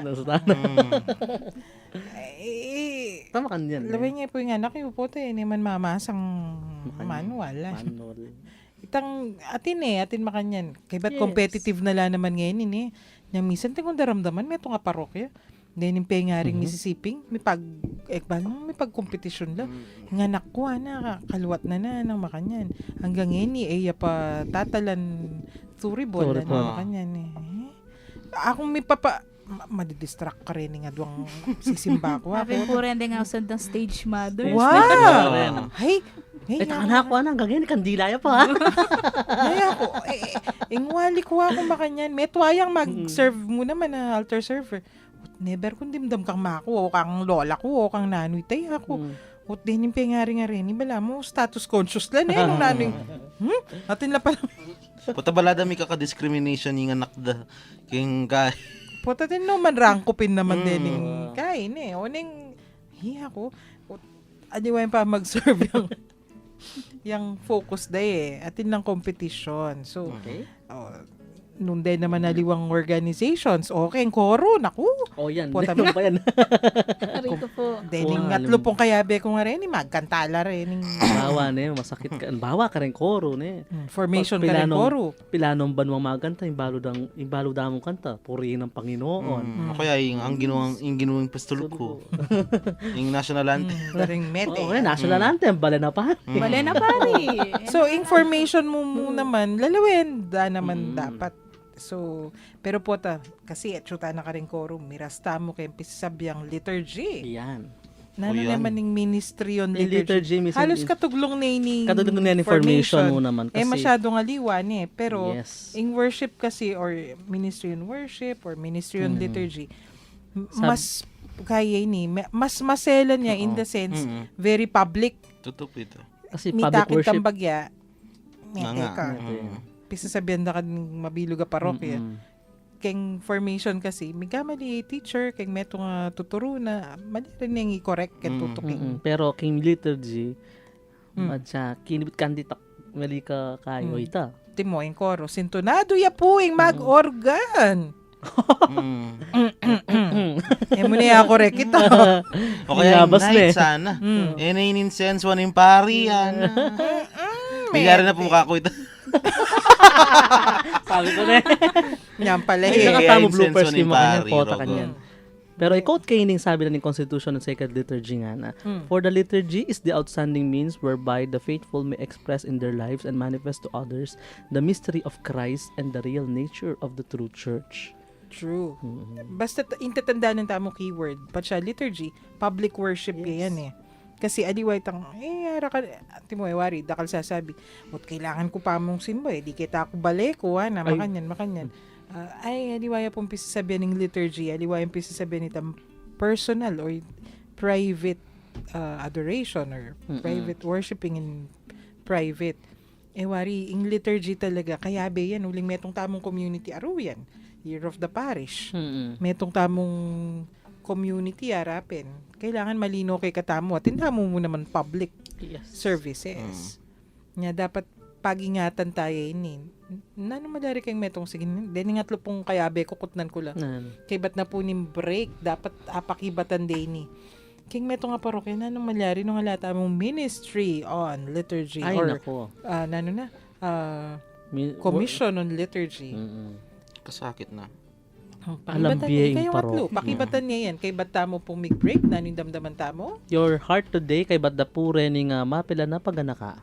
[SPEAKER 3] Tama kan yan.
[SPEAKER 2] Laway niya po yung anak yung po tayo man mamasang manual. Itang atin makanyan. Kaya ba't competitive na lang naman ngayon Yang misan tingong daramdaman may nga parokya. Then yung pengaring Mississippi, may pagkompetisyon lang. Nga nakuha na, kaluwat na ng makanyan. Hanggang ngayon, pa tatalan turibol na makanyan. Akong may madidistract ka rin nga duwang sisimba ko.
[SPEAKER 5] Sabi po rin din nga ng stage mother.
[SPEAKER 2] Wow! Hey,
[SPEAKER 3] ako na, hanggang ngayon, kandila ya pa.
[SPEAKER 2] Ay ako, ingwali ko ako makanyan. May tuwayang mag-serve mo naman na altar server. Never kung dimdam kang mako o kang lola ko o kang nanoy tayo ako. At din yung pengari nga rin. Ibala mo, status conscious lang nung nanoy. Atin lang pala.
[SPEAKER 4] Puta balada may kaka-discrimination yung anak da. King kay.
[SPEAKER 2] Puta din naman rangkupin naman din yung kain O ning, ako. Adiwain pa mag-serve yung focus day Atin lang competition. So, nung din naman naliwang organizations. Okay, ang koro, naku.
[SPEAKER 3] Yan.
[SPEAKER 2] Po,
[SPEAKER 3] Ano pa yan?
[SPEAKER 5] Rito po.
[SPEAKER 2] Dening atlo pong kayabe ko nga rin, magkantala rin.
[SPEAKER 3] Bawa masakit ka. Bawa ka rin koro
[SPEAKER 2] Formation ka rin koro.
[SPEAKER 3] Pilanong banwang magkanta, yung balo damong kanta, purihin ng Panginoon.
[SPEAKER 4] Kaya ang ginawang pastulog ko. Yung national anthem.
[SPEAKER 2] Daring
[SPEAKER 3] National anthem, bala na pa.
[SPEAKER 5] Bale na pari.
[SPEAKER 2] So, information mo naman, lalawin, naman dapat. So, pero po kasi etsuta na ka rin korum, mirasta mo kayo pisasabyang liturgy.
[SPEAKER 3] Yan.
[SPEAKER 2] Naman yung ministry on liturgy. Halos katuglong na
[SPEAKER 3] Katuglong na information mo naman. Kasi,
[SPEAKER 2] masyado nga liwan Pero, in worship kasi, or ministry on worship, or ministry on liturgy, mas kaya mas masela niya in the sense, very public.
[SPEAKER 4] Tutup ito.
[SPEAKER 3] Kasi public worship.
[SPEAKER 2] Tambagya, ka. Pisasabihan na ka mabilog a parokya. Keng formation kasi, may kamali teacher, keng meto nga tuturo na, mali rin yung i-correct keng tutuking.
[SPEAKER 3] Pero king liturgy, madya, kinibit kanditak, mali ka kayo ita.
[SPEAKER 2] Timo, yung koro, sintonado ya po yung mag-organ. Muna ako rek ito.
[SPEAKER 4] O kaya yung
[SPEAKER 3] Nilabas na
[SPEAKER 4] night
[SPEAKER 3] eh.
[SPEAKER 4] sana. Nainin-incense, one yung pari yan. Bigla rin na pumukha ko ito.
[SPEAKER 3] Sabi ko na
[SPEAKER 2] Yan pala
[SPEAKER 3] Ay,
[SPEAKER 2] eh.
[SPEAKER 3] nakatamo
[SPEAKER 4] incense
[SPEAKER 3] bloopers
[SPEAKER 4] mo ni
[SPEAKER 3] yung mga kanyan,
[SPEAKER 4] pari,
[SPEAKER 3] pota
[SPEAKER 4] Rogo.
[SPEAKER 3] kanyan. Pero i-quote kayo sabi na ng Constitution ng Sacred Liturgy nga na, for the liturgy is the outstanding means whereby the faithful may express in their lives and manifest to others the mystery of Christ and the real nature of the true church.
[SPEAKER 2] True. Basta intatandaan ng tamang keyword. Pat siya, liturgy, public worship yan eh. Kasi aliway tang, wari, dakal sasabi, "Ot kailangan ko pa mong simba eh, di kita ako baleko, na makanyan. Aliwaya pong pisasabihan ng liturgy, aliwaya pong pisasabihan itang personal or private adoration or private worshiping in private. Wari, in liturgy talaga, kaya ba yan, uling metong tamong community aro yan. Year of the Parish. Metong tamong community arapin. Kailangan malino kay katamo at tindamo mo naman public services. Nga dapat pagingatan tayo ini. Nano madari kayong metong sige. Deni ngatlo pong kayabe kukutnan ko lang. Kay bat na po ning break dapat apakibatan deni. King metong nga parokya nano malyari nung halata mong ministry on liturgy
[SPEAKER 3] Ay,
[SPEAKER 2] or
[SPEAKER 3] nako.
[SPEAKER 2] commission on liturgy.
[SPEAKER 4] Kasakit na.
[SPEAKER 3] Alam biya yung parok.
[SPEAKER 2] Pakibatan niya yan. Kay bata mo pong mig-break, nanin damdaman tamo?
[SPEAKER 3] Your heart today kay badda pure ni nga mapila na paganaka.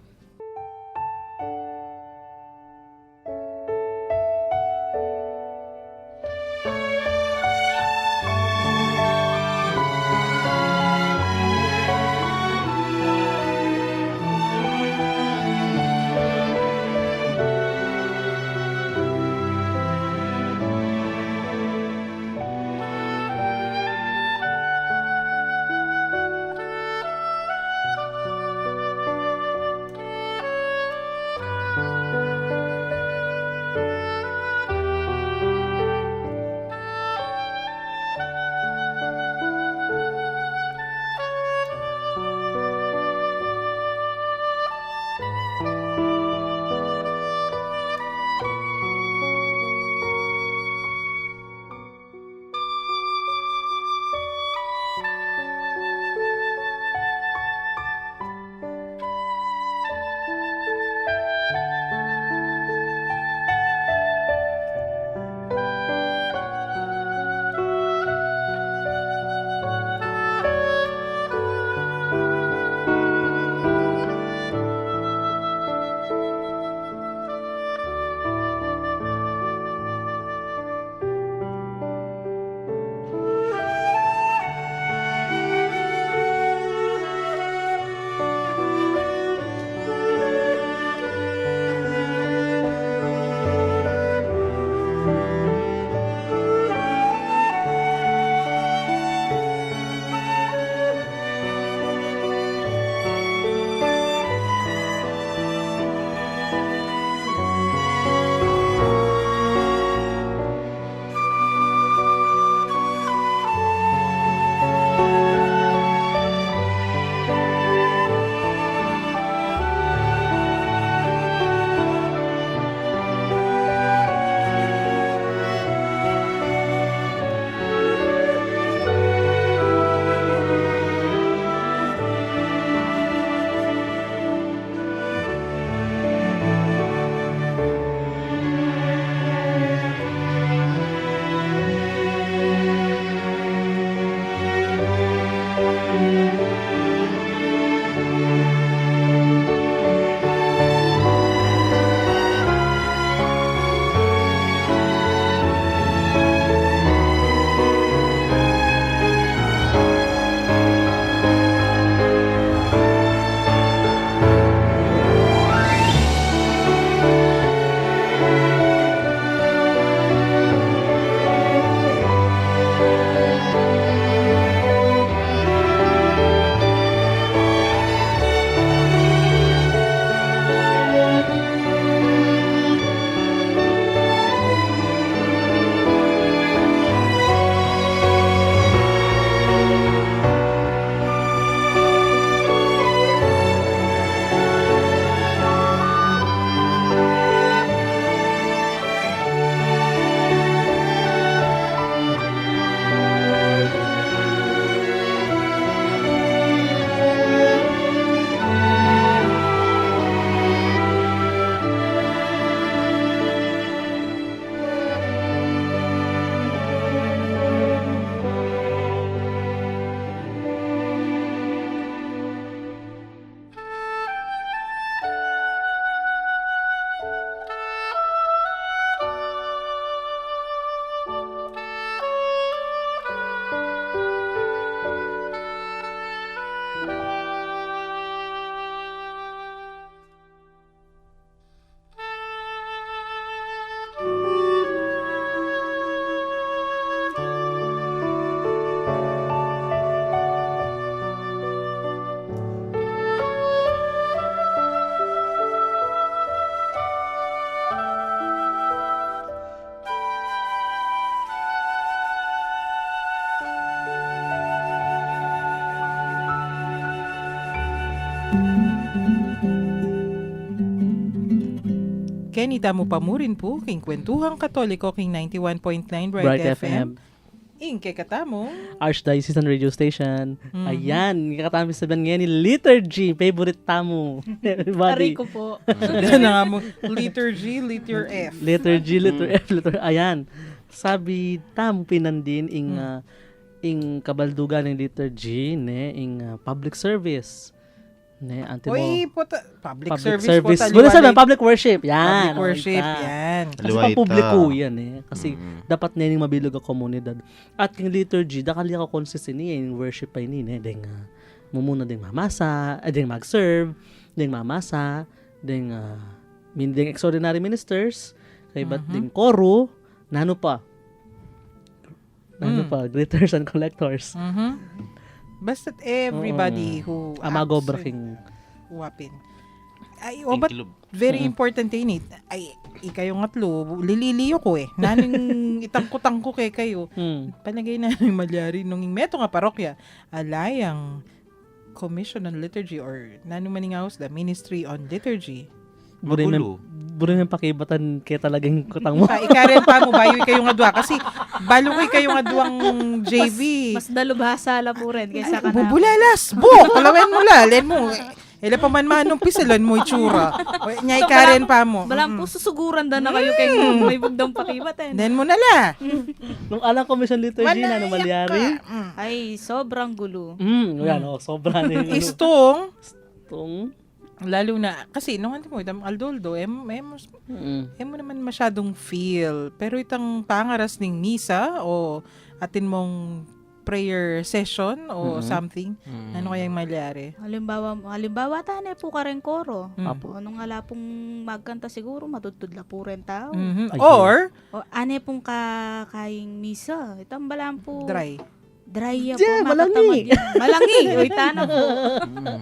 [SPEAKER 2] Kenny tamo pamurin po king Kwentuhang Katoliko king 91.9
[SPEAKER 3] Bright
[SPEAKER 2] Bright,
[SPEAKER 3] FM.
[SPEAKER 2] Ing kay katamo.
[SPEAKER 3] Archdiocesan Radio Station.
[SPEAKER 2] Mhm.
[SPEAKER 3] Ayan, kakatami sabihan ngayon ni Liturgy, favorite tamo.
[SPEAKER 5] Aray
[SPEAKER 3] Everybody.
[SPEAKER 5] ko po.
[SPEAKER 2] Yan na nga mo. Liturgy, letter F.
[SPEAKER 3] Liturgy, letter F, letter ayan. Sabi tamo pinandin ing kabaldugan ng liturgy ne ing public service. Ne anti mo
[SPEAKER 2] Uy, public
[SPEAKER 3] public
[SPEAKER 2] service.
[SPEAKER 3] service.
[SPEAKER 2] po,
[SPEAKER 3] Wala sabi
[SPEAKER 2] taliwanag.
[SPEAKER 3] public worship. Yan.
[SPEAKER 2] Public worship,
[SPEAKER 3] okay,
[SPEAKER 2] yan.
[SPEAKER 3] Kasi
[SPEAKER 4] Liwaita.
[SPEAKER 3] pampubliko yan kasi
[SPEAKER 4] Mm.
[SPEAKER 3] dapat nining mabilog ang komunidad. At yung liturgy, dakali ka consistent niya yung worship pa ini, deng mumuna ding mamasa, deng mag-serve, deng mamasa, deng deng extraordinary ministers, kay bat ding koro, nano pa, greeters and collectors.
[SPEAKER 2] Basta't everybody who
[SPEAKER 3] Amago
[SPEAKER 2] acts with
[SPEAKER 3] braking.
[SPEAKER 2] wapin. Ay,
[SPEAKER 4] King
[SPEAKER 2] but
[SPEAKER 4] Kilob.
[SPEAKER 2] very important din it. Ay, ikayong atlo, lililiyo ko eh. Naning itangko-tangko kay kayo. Palagay na yung malyari nung meto nga parokya, alayang Commission on Liturgy or nano maningaos the Ministry on Liturgy.
[SPEAKER 4] Magulo.
[SPEAKER 3] Burin yung pakibatan kaya talagang kutang mo.
[SPEAKER 2] Ikaren pa mo, bayo kayo nga dua. Kasi, balo kayo nga duang JV.
[SPEAKER 5] Mas dalubhasa la po rin kaysa ka na.
[SPEAKER 2] Bubulalas! Bo! Kalawen mo la. Len mo. Ila pa man manong pisalan mo itsura. Nya ikaren pa mo.
[SPEAKER 5] Balang po susuguran na kayo kay may bugdang pakibatan.
[SPEAKER 2] Then mo na la.
[SPEAKER 3] Nung alang commission liturgy na numalyari.
[SPEAKER 5] Ay, sobrang gulo.
[SPEAKER 3] Yan, sobra na yung
[SPEAKER 2] Istong,
[SPEAKER 3] itong
[SPEAKER 2] lalo na, kasi nung ano mo, Aldoldo, mo naman masyadong feel. Pero itang pangaras ng misa o atin mong prayer session o something, ano kaya yung malyari?
[SPEAKER 5] Halimbawa tane po ka rin koro.
[SPEAKER 3] Apo.
[SPEAKER 5] O nung ala pong magkanta siguro, matutudla po rin tao.
[SPEAKER 3] Ayun.
[SPEAKER 2] Or,
[SPEAKER 5] O ane pong kakaing misa. Itang balang po.
[SPEAKER 2] dry.
[SPEAKER 5] Dry ya
[SPEAKER 3] Diyan,
[SPEAKER 5] po.
[SPEAKER 3] malangi.
[SPEAKER 5] Malangi. Uy, tana po.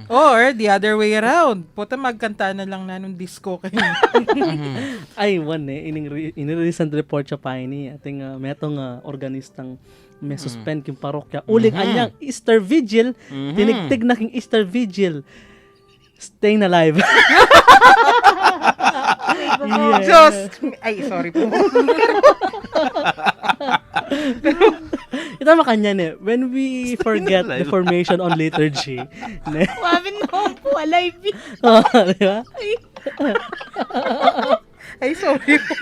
[SPEAKER 2] Or, the other way around. Puta magkanta na lang na nung disco kayo.
[SPEAKER 3] ay one inirelease report siya pa ini ating metong organistang may suspend king parokya uling anyang Easter Vigil tinigtig na king Easter Vigil staying alive. Yes.
[SPEAKER 2] Diyos! Ay, sorry po.
[SPEAKER 3] Ito makanya ne when we forget the formation on liturgy ne
[SPEAKER 5] Wabin naman po, alive.
[SPEAKER 3] di ba?
[SPEAKER 2] Ay, sorry po.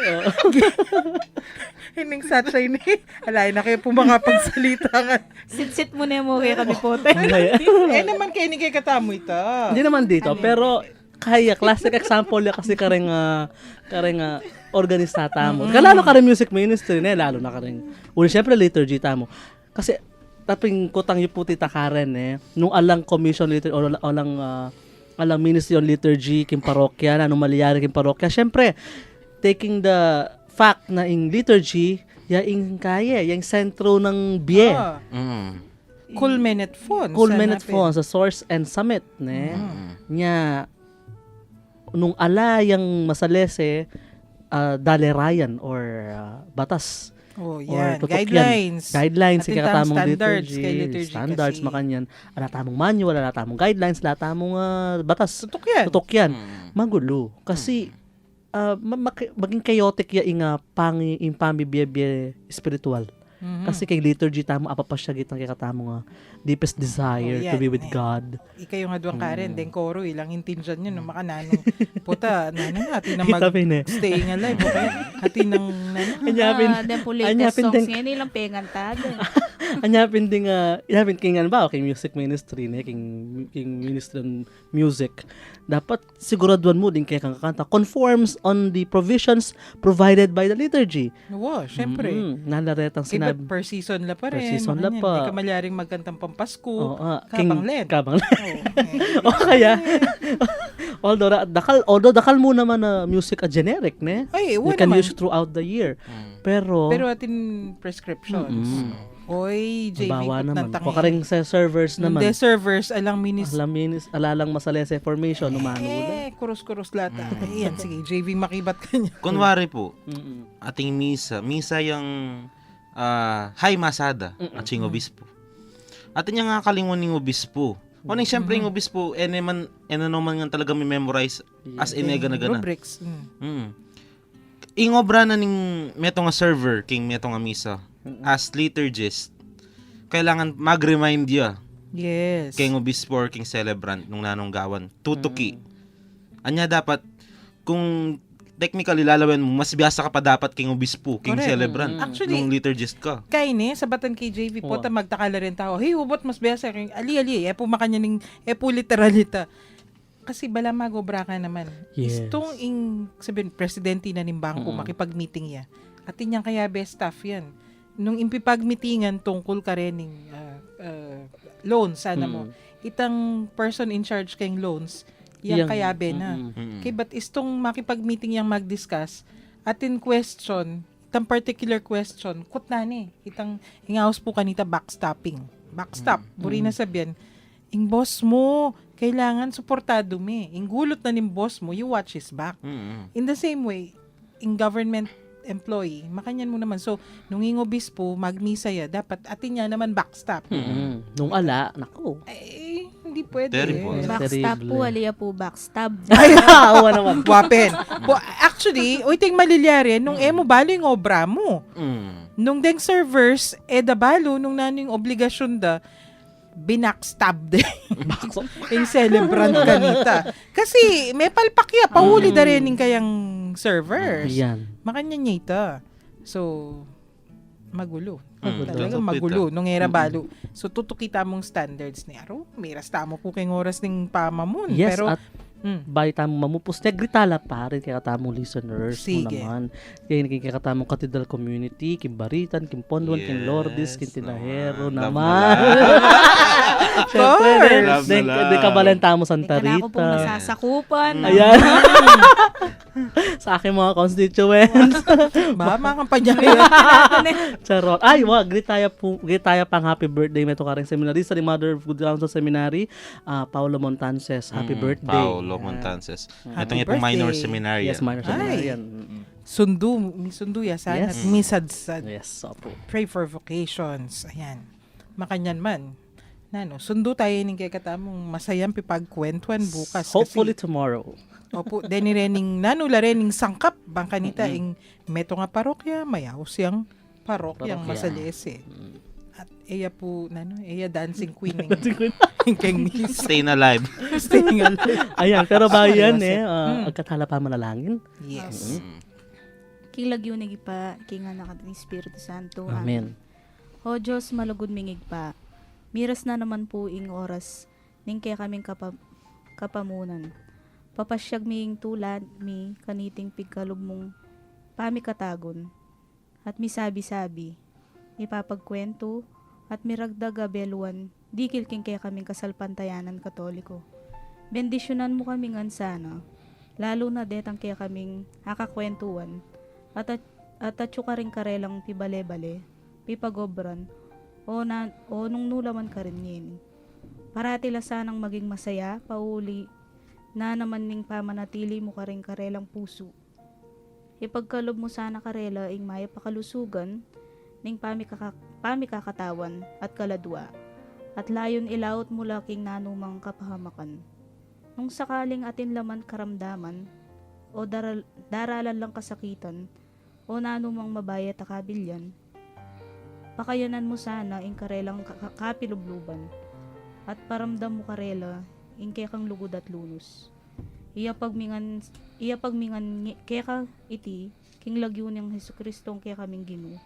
[SPEAKER 2] Hining satay ni. Alay na kayo po mga pagsalita nga.
[SPEAKER 5] Sit mo na mo kay kami po. Tayo.
[SPEAKER 2] Eh naman kayo ni kay katamo ito.
[SPEAKER 3] Hindi naman dito, pero kaya classic example ya kasi kareng organista tamo. Kalalo ka rin music ministry ne, lalo na ka rin. Uli syempre liturgy tamo. Kasi taping kutang yuputi ta karen nung alang commission liturgy o alang ministry on liturgy king parokya na nung maliyari king parokya. Syempre taking the fact na ing liturgy ya ing kaya, yung sentro ng biye.
[SPEAKER 2] Culminate phone.
[SPEAKER 3] Culminate phone sa source and summit ne. Nya nung ala yung masalese dalerayan or batas
[SPEAKER 2] Oh,
[SPEAKER 3] or
[SPEAKER 2] yan.
[SPEAKER 3] tutok yan.
[SPEAKER 2] Guidelines.
[SPEAKER 3] Guidelines yung katamong
[SPEAKER 2] Standards
[SPEAKER 3] liturgy,
[SPEAKER 2] kay liturgy
[SPEAKER 3] standards
[SPEAKER 2] kasi.
[SPEAKER 3] makanyan ala tamong manual ala tamong guidelines ala tamong batas
[SPEAKER 2] Tutok yan.
[SPEAKER 3] tutok yan magulo kasi maging chaotic ya ing pamibiyebye spiritual. Kasi kay liturgy tamo apapasya gitang kay katamong deepest desire
[SPEAKER 2] Oh,
[SPEAKER 3] to
[SPEAKER 2] yan,
[SPEAKER 3] be with
[SPEAKER 2] eh.
[SPEAKER 3] God.
[SPEAKER 2] Ikayo nga duwang karen. Den koro, ilang intinjan nyo. No, makananong puta. Nanan natin na
[SPEAKER 3] Kitapin
[SPEAKER 2] staying alive. Okay? Hati ng
[SPEAKER 3] Anyapin,
[SPEAKER 5] Den po latest
[SPEAKER 3] anyapin
[SPEAKER 5] songs
[SPEAKER 3] din
[SPEAKER 5] ngayon, ilang pengantado.
[SPEAKER 3] anyapin ding inapin king ba king music ministry ne king ministry ng music dapat siguraduhan mo din kay kang kakanta conforms on the provisions provided by the liturgy.
[SPEAKER 2] Wow, syempre.
[SPEAKER 3] Nalaretang
[SPEAKER 2] Kaya
[SPEAKER 3] sinabi
[SPEAKER 2] per season la pa rin.
[SPEAKER 3] Per season la
[SPEAKER 2] Makanyan.
[SPEAKER 3] pa.
[SPEAKER 2] Di ka malyaring magkantang pampasko.
[SPEAKER 3] Kabang
[SPEAKER 2] Kabanglen.
[SPEAKER 3] Kabanglen. O kaya although dakal mo naman na music generic ne.
[SPEAKER 2] Ay,
[SPEAKER 3] You
[SPEAKER 2] wala
[SPEAKER 3] can
[SPEAKER 2] naman.
[SPEAKER 3] use it throughout the year. Pero
[SPEAKER 2] atin prescriptions. Oy, JV
[SPEAKER 3] bawa
[SPEAKER 2] kot
[SPEAKER 3] naman.
[SPEAKER 2] ng tangi.
[SPEAKER 3] Pakaring sa servers naman.
[SPEAKER 2] Hindi servers, alang minis.
[SPEAKER 3] Alalang masalese formation umano
[SPEAKER 2] Kurus-kurus lata. Ayan, sige, JV makibat ka niya.
[SPEAKER 4] Kunwari po, ating misa yung high masada at sing obispo. Atin yung nga kalingon ng obispo. Kuning siyempre yung obispo, naman nga talaga may memorize as inega na gana.
[SPEAKER 2] Rubrics.
[SPEAKER 4] ingobra na ning meto nga server king meto nga misa as liturgist kailangan mag-remind ya
[SPEAKER 2] Yes.
[SPEAKER 4] king obispo or king celebrant nung nanunggawan tutuki anya dapat kung technically lalawin mo mas biyasa ka pa dapat king obispo king
[SPEAKER 2] Correct.
[SPEAKER 4] celebrant
[SPEAKER 2] Actually,
[SPEAKER 4] nung liturgist ka
[SPEAKER 2] Kay ni, sa batan kay JV po,
[SPEAKER 3] Oo.
[SPEAKER 2] ta magtakala rin tao, hey, hubot mas biyasa kay ali, makanya ning, po literalita. Kasi bala magobra ka naman.
[SPEAKER 3] Yes.
[SPEAKER 2] Istong sabihin, presidente na ning bangko, makipag-meeting ya. At inyang kaya best staff yan. Nung impipag-meetingan tungkol ka rin ning loan, sana mo. Itang person in charge kayong loans, yang kayabe na. Kay ba't istong makipag-meeting yang mag-discuss, at in question, itang particular question, kut na ni, itang ingaos po kanita backstopping. Backstop, buri na sabihan, ing boss mo, kailangan suportado mi. Ing gulot na ning boss mo, you watch his back. In the same way, in government employee, makanyan mo naman. So, nung ing obispo, magmisa ya, dapat atin niya naman backstop.
[SPEAKER 3] Nung ala, nako.
[SPEAKER 2] Eh, hindi pwede.
[SPEAKER 4] Terrible.
[SPEAKER 5] Backstab
[SPEAKER 3] Terrible.
[SPEAKER 5] po, aliya po backstab.
[SPEAKER 2] Ay,
[SPEAKER 3] Awa naman.
[SPEAKER 2] wapen. Actually, ting malilyari, nung emo balo yung obra mo. Nung deng servers, balo, nung naning obligasyon da, binackstab din. Yung celebrant kanita. Kasi, may palpakya, pahuli da rin yung kayang servers.
[SPEAKER 3] Yan.
[SPEAKER 2] Makanya niya ita. So, magulo.
[SPEAKER 3] Magulo.
[SPEAKER 2] Talagang magulo. Nung era balo. So, tutukita mong standards ni Aro. Miras tamo po kayong oras ng pamamon.
[SPEAKER 3] Yes,
[SPEAKER 2] Pero,
[SPEAKER 3] at by tamo mamupos negritala pa rin kaya katamong listeners mo
[SPEAKER 2] Sige.
[SPEAKER 3] naman. Kaya kaya katamong Cathedral Community, Kim Baritan, Kim Ponduan, Kim Lourdes, Kim Tinahero
[SPEAKER 4] naman.
[SPEAKER 3] naman.
[SPEAKER 2] Of
[SPEAKER 3] Siyempre,
[SPEAKER 4] Love na love.
[SPEAKER 3] di kabalentamo Santa
[SPEAKER 5] Hindi ka na ako pong
[SPEAKER 3] Rita.
[SPEAKER 5] nasasakupan.
[SPEAKER 3] Ayan. Sa aking mga constituents.
[SPEAKER 2] ba, mga kampanya yun.
[SPEAKER 3] Charot. Ay, wag. Gritaya pang happy birthday meto karing seminarista ni Mother of Good Counsel Seminary, Paulo Montances. Happy birthday.
[SPEAKER 4] Paulo Montances
[SPEAKER 2] Happy
[SPEAKER 4] itong minor
[SPEAKER 2] birthday.
[SPEAKER 4] seminary
[SPEAKER 3] Yes, minor seminary
[SPEAKER 2] Ay.
[SPEAKER 3] yan.
[SPEAKER 2] Sundu ya sana.
[SPEAKER 3] Yes.
[SPEAKER 2] At misadsad.
[SPEAKER 3] Yes, opo.
[SPEAKER 2] Pray for vocations. Ayan. Makanyan man. Nano, sundo tayo ng kaya katamong masayang pipagkwentuan bukas.
[SPEAKER 3] Hopefully
[SPEAKER 2] Kasi,
[SPEAKER 3] tomorrow.
[SPEAKER 2] opo, deni rening, nanula rening sangkap, bang kanita, ing meto nga parokya, mayaw siyang parokyang
[SPEAKER 3] Parokya.
[SPEAKER 2] masalese. At eya po, eya dancing queen ng keng miss.
[SPEAKER 4] staying alive
[SPEAKER 2] Staying alive.
[SPEAKER 3] Ayan, pero ba yan
[SPEAKER 2] Seryoso.
[SPEAKER 3] agkatala pa manalangin.
[SPEAKER 2] Yes.
[SPEAKER 5] King lagyo pa, king anak ni Espiritu Santo.
[SPEAKER 3] Amen.
[SPEAKER 5] O Diyos, malugod mingig pa. Miras na naman po ing oras, ning kaya kaming kapamunan. Papasyag ming tulad, mi kaniting pigkalob mong pamikatagon. At mi sabi-sabi, ipapagkwento, at miragdaga beluan, dikil king kaya kaming kasalpantayanan katoliko. Bendisyonan mo kaming ansana, lalo na detang kaya kaming akakwentuan, at atyo ka rin karelang pibale-bale, pipagobran, o nung nulaman ka rin ngayon. Parati la sanang maging masaya, pauli, na naman ning pamanatili mo ka rin karelang puso. Ipagkalob mo sana karela ing maya pakalusugan, ning pamikakatawan at kaladwa, at layon ilaot mo laking nanumang kapahamakan. Nung sakaling atin laman karamdaman, o daralan lang kasakitan, o nanumang mabaya takabilyan, pakayanan mo sana ing karelang kapilubluban, at paramdam mo karela ing kekang lugod at lunos. Iya pagmingan keka iti king lagyo ng Hesukristo kaya kaming Ginoo.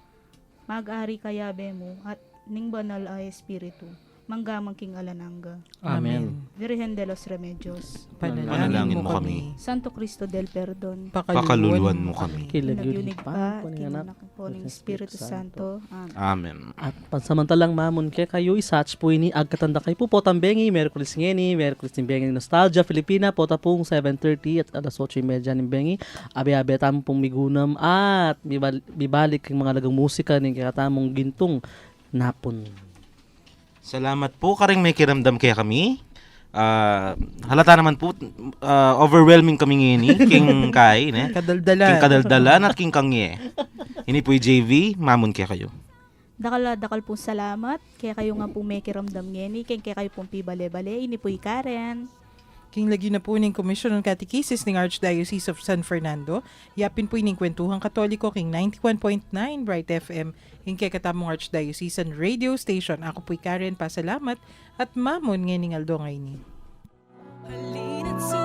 [SPEAKER 5] Mag-ari kayabe mo at ning banal ay espiritu manggamang king alananga.
[SPEAKER 3] Amen.
[SPEAKER 5] Virgen de los Remedios.
[SPEAKER 2] Panalangin mo kami.
[SPEAKER 5] Santo Cristo del Perdon.
[SPEAKER 4] Pakaluluan mo kami.
[SPEAKER 5] Nagyunig pa,
[SPEAKER 3] Kuning anak.
[SPEAKER 5] kinanak po ng Espiritu Santo. Amen.
[SPEAKER 4] Amen.
[SPEAKER 3] At pansamantalang mamon kay kayo isatch po ini agkatanda kay po tambengi Merkulis ngeni Merkulis timbengi Nostalgia Filipina po tapong 7:30 at alas 8:30 ning bengi abe-abe tamong pong migunam at bibalik ang mga lagang musika ning katamong gintong napon.
[SPEAKER 4] Salamat po karing may kiramdam kaya kami. Halata naman po overwhelming kami ngayon king kai ne.
[SPEAKER 2] Kadaldalan.
[SPEAKER 4] King kadaldalan at king kangye. Ini po JV, mamon kaya kayo.
[SPEAKER 5] Dakal po salamat. Kaya kayo nga po may kiramdam ngeni. Kaya kayo pong pibale-bale. Ini po Karen.
[SPEAKER 2] King lagi na po ning Commission on Catechesis ng Archdiocese of San Fernando. Yapin po ining Kwentuhang Katoliko king 91.9 Bright FM ing kay katamong Archdiocesan Radio Station. Ako po'y Karen, pasalamat at mamon ngayon Aldo ngayon.
[SPEAKER 6] Halina't